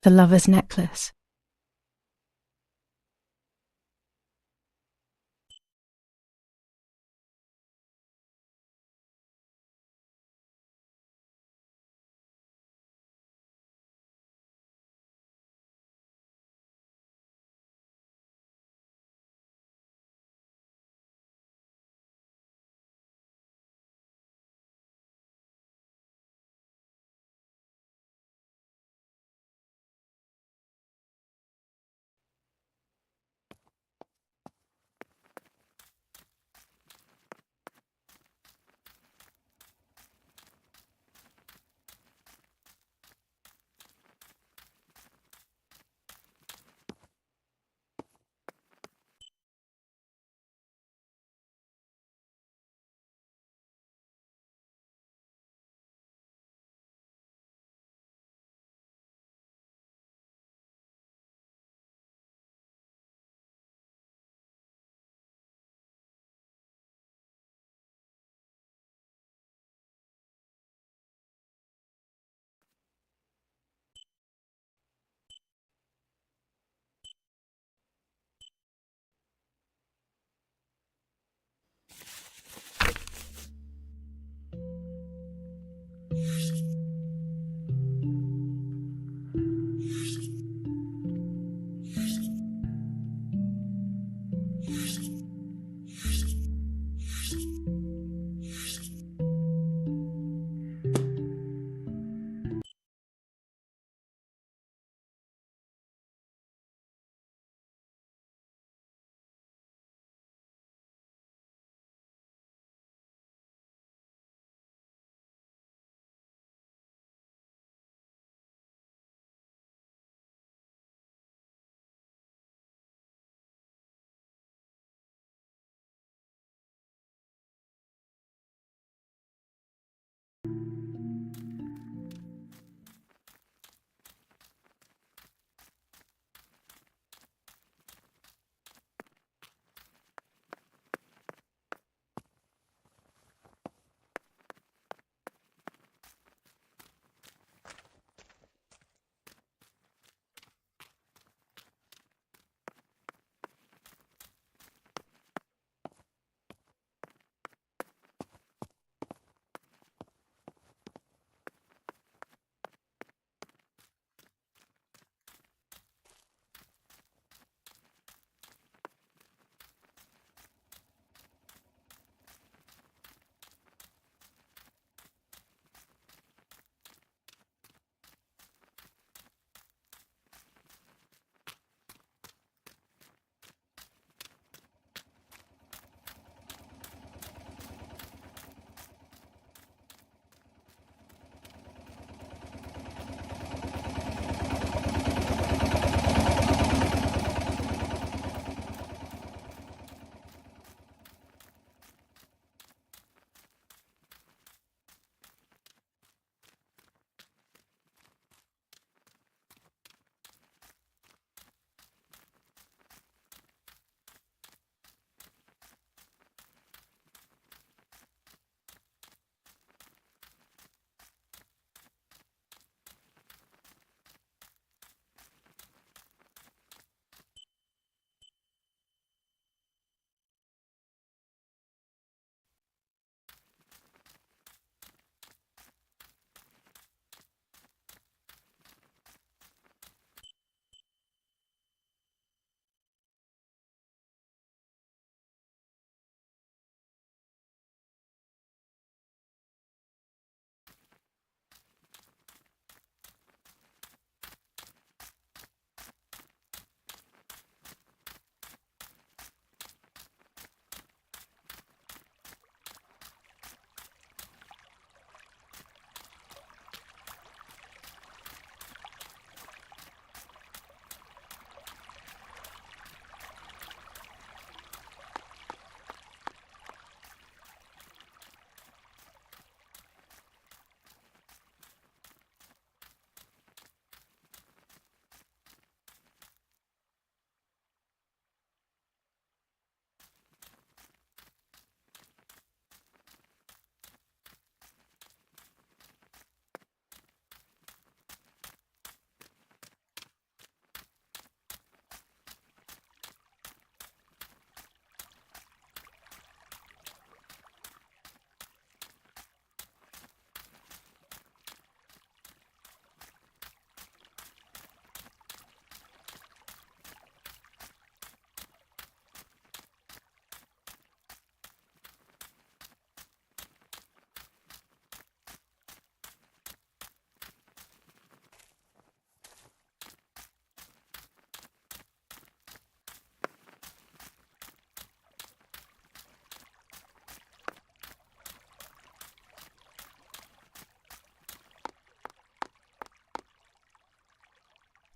the lover's necklace.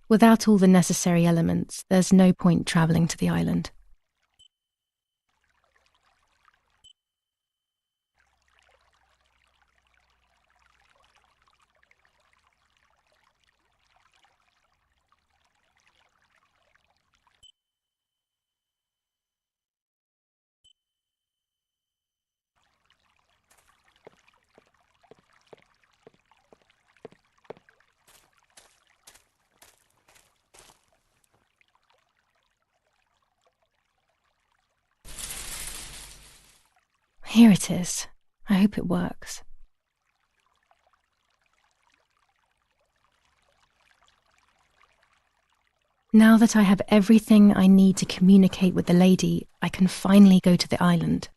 Without all the necessary elements, there's no point travelling to the island. Here it is. I hope it works. Now that I have everything I need to communicate with the lady, I can finally go to the island.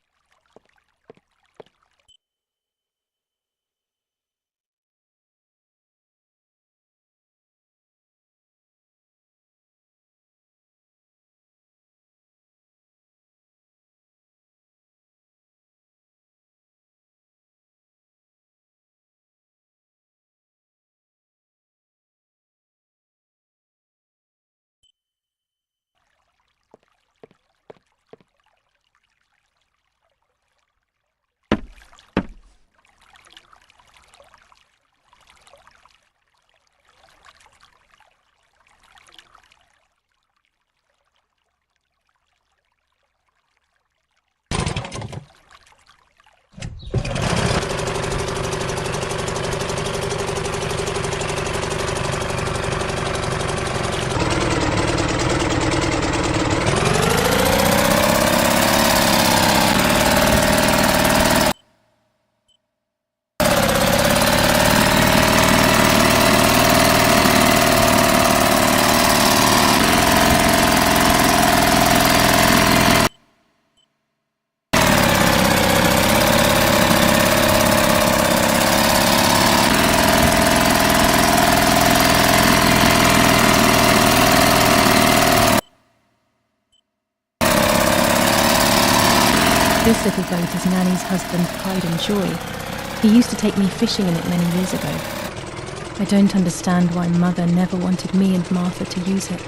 This little boat is Nanny's husband's pride and joy. He used to take me fishing in it many years ago. I don't understand why Mother never wanted me and Martha to use it.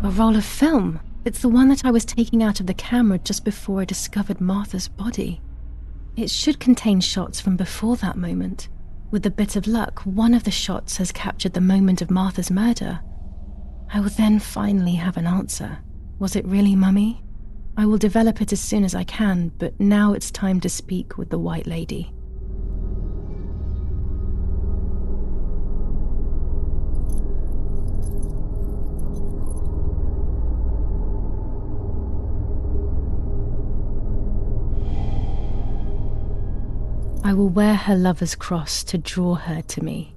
A roll of film. It's the one that I was taking out of the camera just before I discovered Martha's body. It should contain shots from before that moment. With a bit of luck, one of the shots has captured the moment of Martha's murder. I will then finally have an answer. Was it really Mummy? I will develop it as soon as I can, but now it's time to speak with the White Lady. I will wear her lover's cross to draw her to me.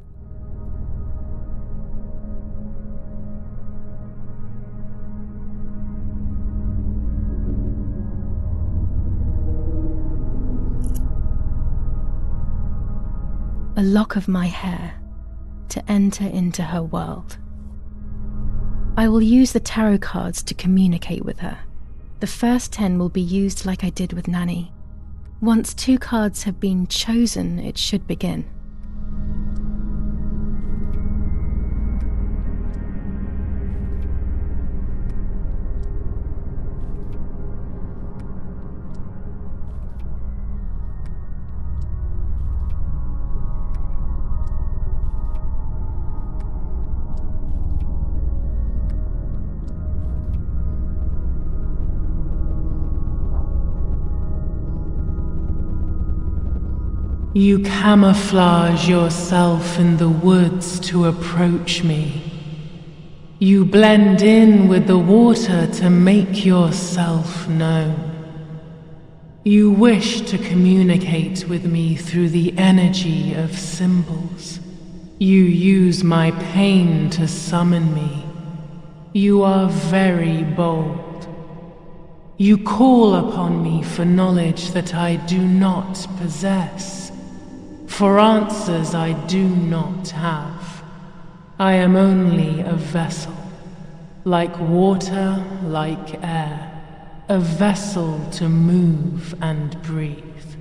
a lock of my hair, to enter into her world. I will use the tarot cards to communicate with her. The first 10 will be used like I did with Nanny. Once 2 cards have been chosen, it should begin. You camouflage yourself in the woods to approach me. You blend in with the water to make yourself known. You wish to communicate with me through the energy of symbols. You use my pain to summon me. You are very bold. You call upon me for knowledge that I do not possess. For answers I do not have. I am only a vessel, like water, like air, a vessel to move and breathe.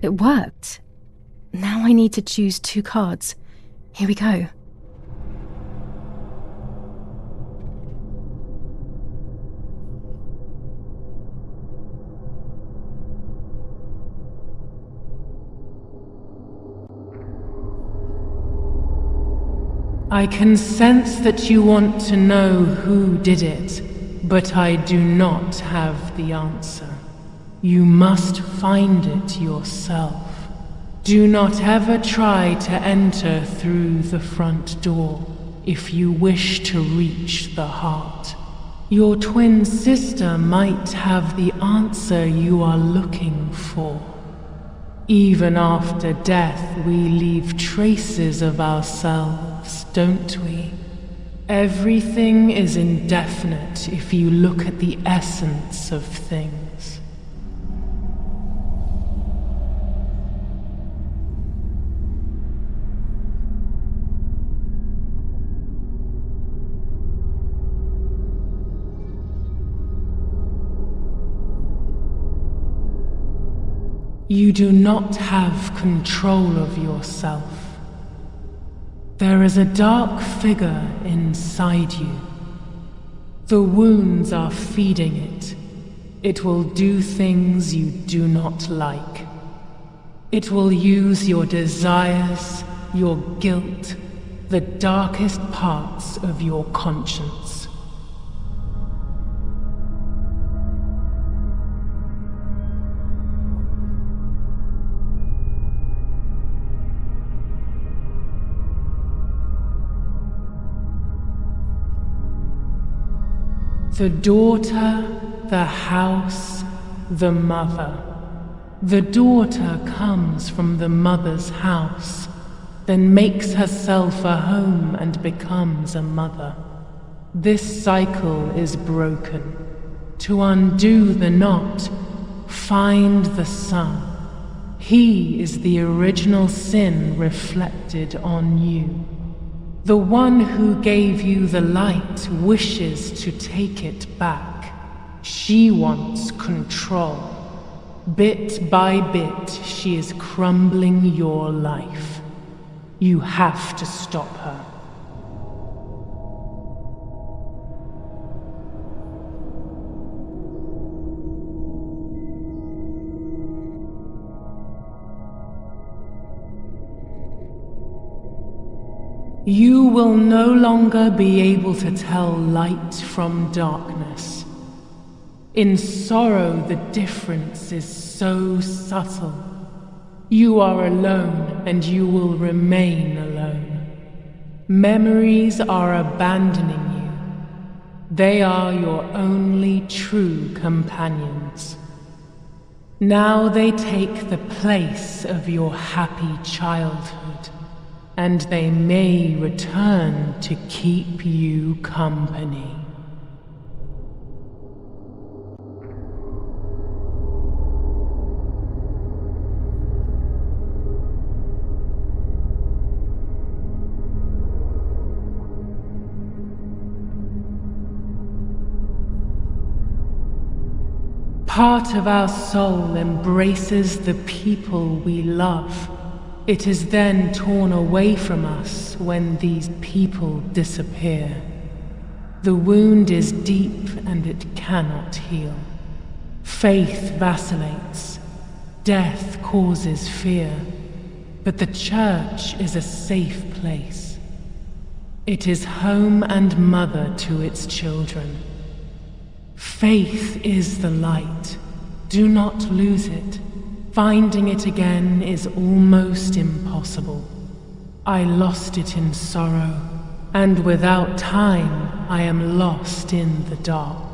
It worked. Now I need to choose 2 cards. Here we go. I can sense that you want to know who did it, but I do not have the answer. You must find it yourself. Do not ever try to enter through the front door if you wish to reach the heart. Your twin sister might have the answer you are looking for. Even after death, we leave traces of ourselves, don't we? Everything is indefinite if you look at the essence of things. You do not have control of yourself. There is a dark figure inside you. The wounds are feeding it. It will do things you do not like. It will use your desires, your guilt, the darkest parts of your conscience. The daughter, the house, the mother. The daughter comes from the mother's house, then makes herself a home and becomes a mother. This cycle is broken. To undo the knot, find the son. He is the original sin reflected on you. The one who gave you the light wishes to take it back. She wants control. Bit by bit, she is crumbling your life. You have to stop her. You will no longer be able to tell light from darkness. In sorrow, the difference is so subtle. You are alone, and you will remain alone. Memories are abandoning you. They are your only true companions. Now they take the place of your happy childhood, and they may return to keep you company. Part of our soul embraces the people we love. It is then torn away from us when these people disappear. The wound is deep and it cannot heal. Faith vacillates. Death causes fear. But the church is a safe place. It is home and mother to its children. Faith is the light. Do not lose it. Finding it again is almost impossible. I lost it in sorrow, and without time, I am lost in the dark.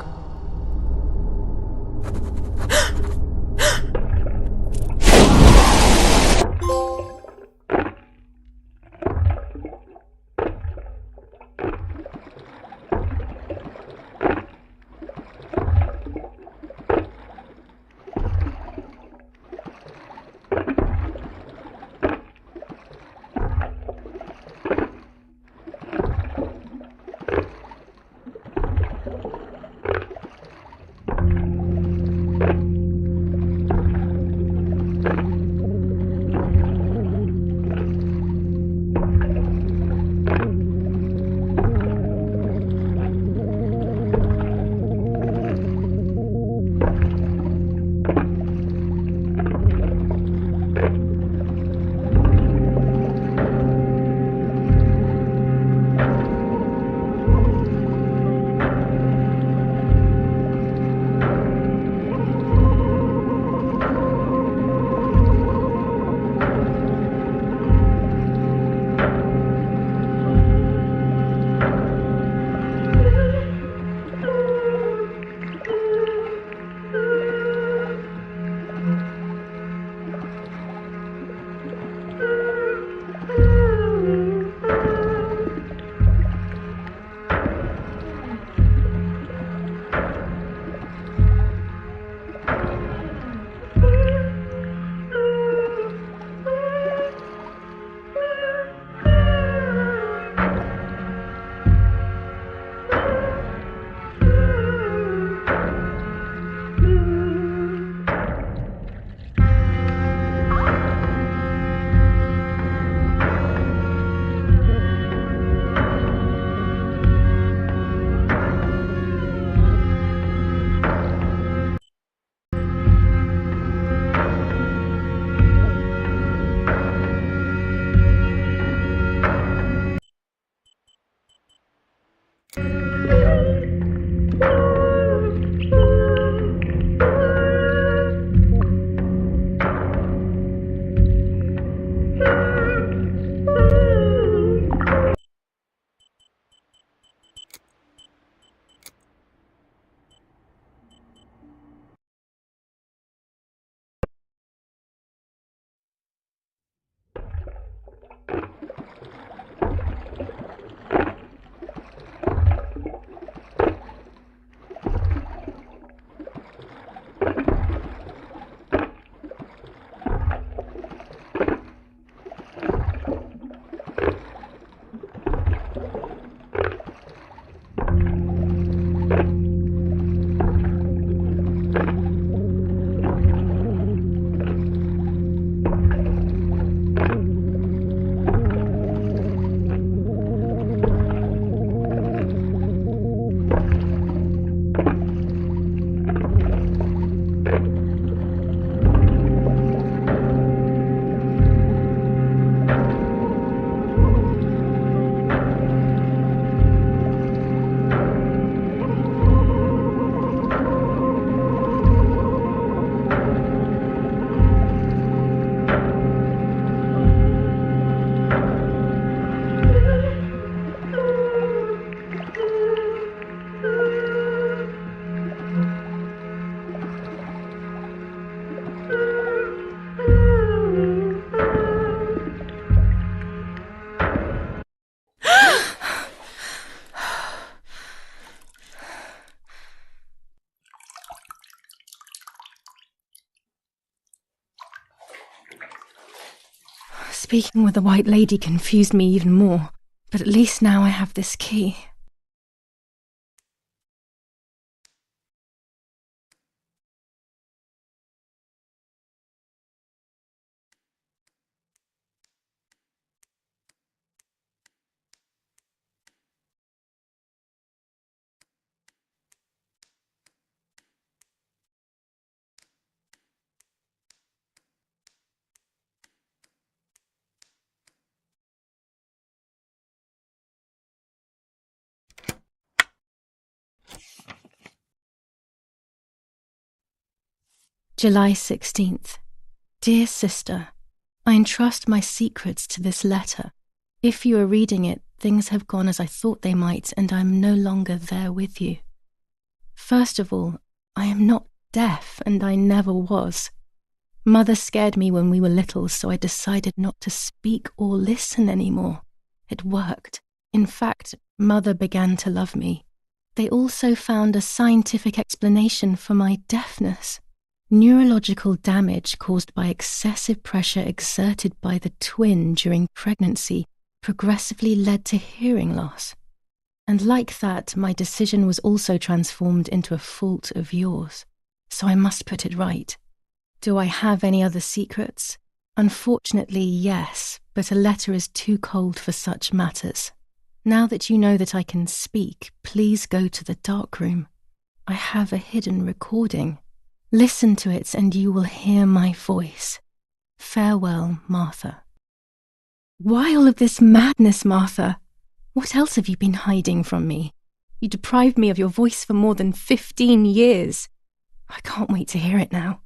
Speaking with the White Lady confused me even more, but at least now I have this key. July 16th. Dear sister, I entrust my secrets to this letter. If you are reading it, things have gone as I thought they might, and I am no longer there with you. First of all, I am not deaf, and I never was. Mother scared me when we were little, so I decided not to speak or listen anymore. It worked. In fact, Mother began to love me. They also found a scientific explanation for my deafness. Neurological damage caused by excessive pressure exerted by the twin during pregnancy progressively led to hearing loss. And like that, my decision was also transformed into a fault of yours. So I must put it right. Do I have any other secrets? Unfortunately, yes, but a letter is too cold for such matters. Now that you know that I can speak, please go to the dark room. I have a hidden recording. Listen to it and you will hear my voice. Farewell, Martha. Why all of this madness, Martha? What else have you been hiding from me? You deprived me of your voice for more than 15 years. I can't wait to hear it now.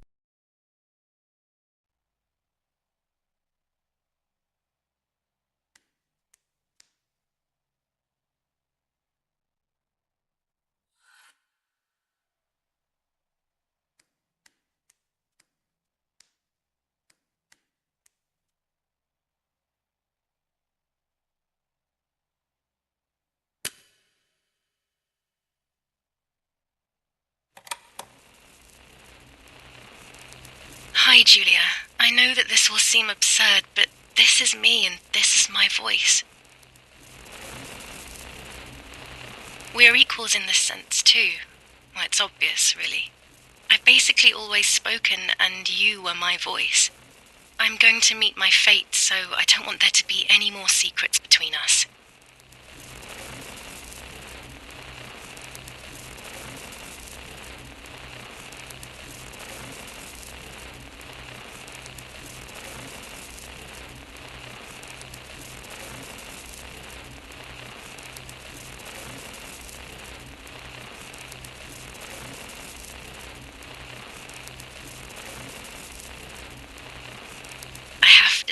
Hi, Giulia. I know that this will seem absurd, but this is me and this is my voice. We are equals in this sense, too. Well, it's obvious, really. I've basically always spoken, and you were my voice. I'm going to meet my fate, so I don't want there to be any more secrets between us.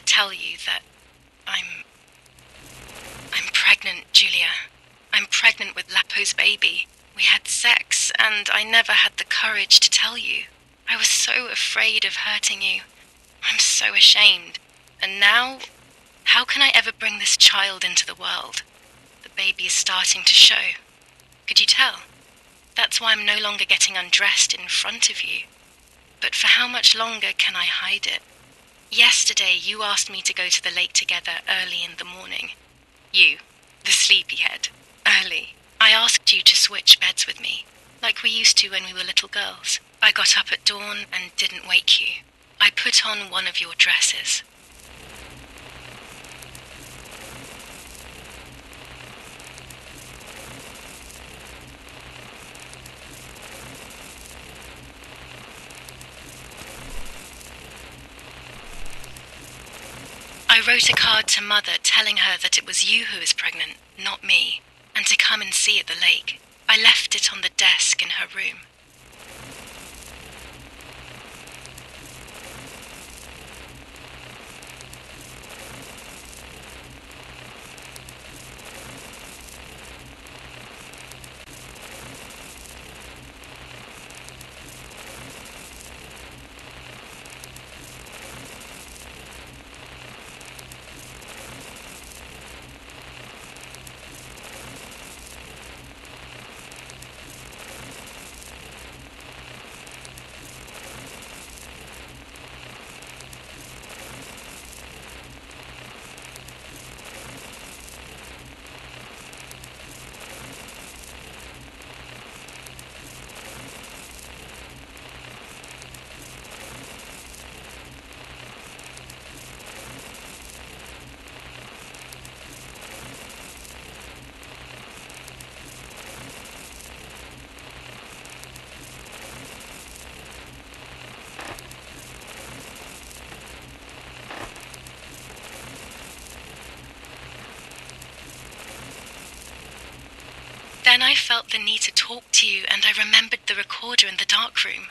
Tell you that I'm pregnant, Giulia. I'm pregnant with Lapo's baby. We had sex, and I never had the courage to tell you. I was so afraid of hurting you. I'm so ashamed. And now, how can I ever bring this child into the world? The baby is starting to show. Could you tell? That's why I'm no longer getting undressed in front of you. But for how much longer can I hide it? Yesterday, you asked me to go to the lake together early in the morning. You, the sleepyhead. Early. I asked you to switch beds with me, like we used to when we were little girls. I got up at dawn and didn't wake you. I put on one of your dresses. I wrote a card to Mother telling her that it was you who was pregnant, not me, and to come and see at the lake. I left it on the desk in her room. Then I felt the need to talk to you, and I remembered the recorder in the dark room.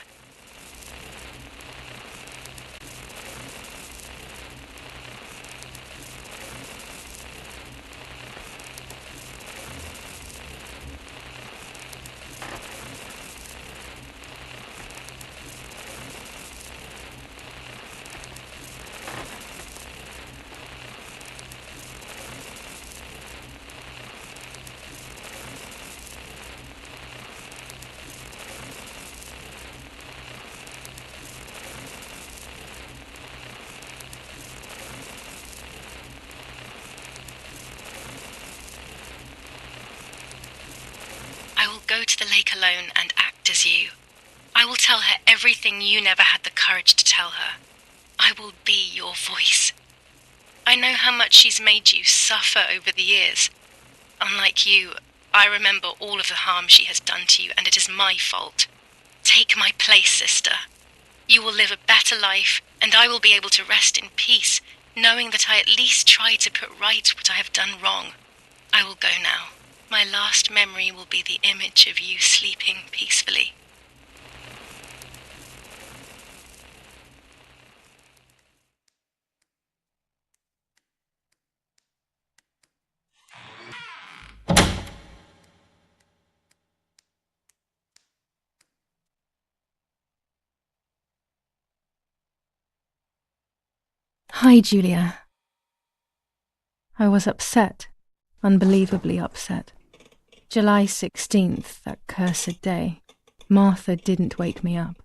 to the lake alone and act as you. I will tell her everything you never had the courage to tell her. I will be your voice. I know how much she's made you suffer over the years. Unlike you, I remember all of the harm she has done to you, and it is my fault. Take my place, sister. You will live a better life, and I will be able to rest in peace, knowing that I at least tried to put right what I have done wrong. I will go now. My last memory will be the image of you sleeping peacefully. Hi, Giulia. I was upset, unbelievably upset. July 16th, that cursed day. Martha didn't wake me up.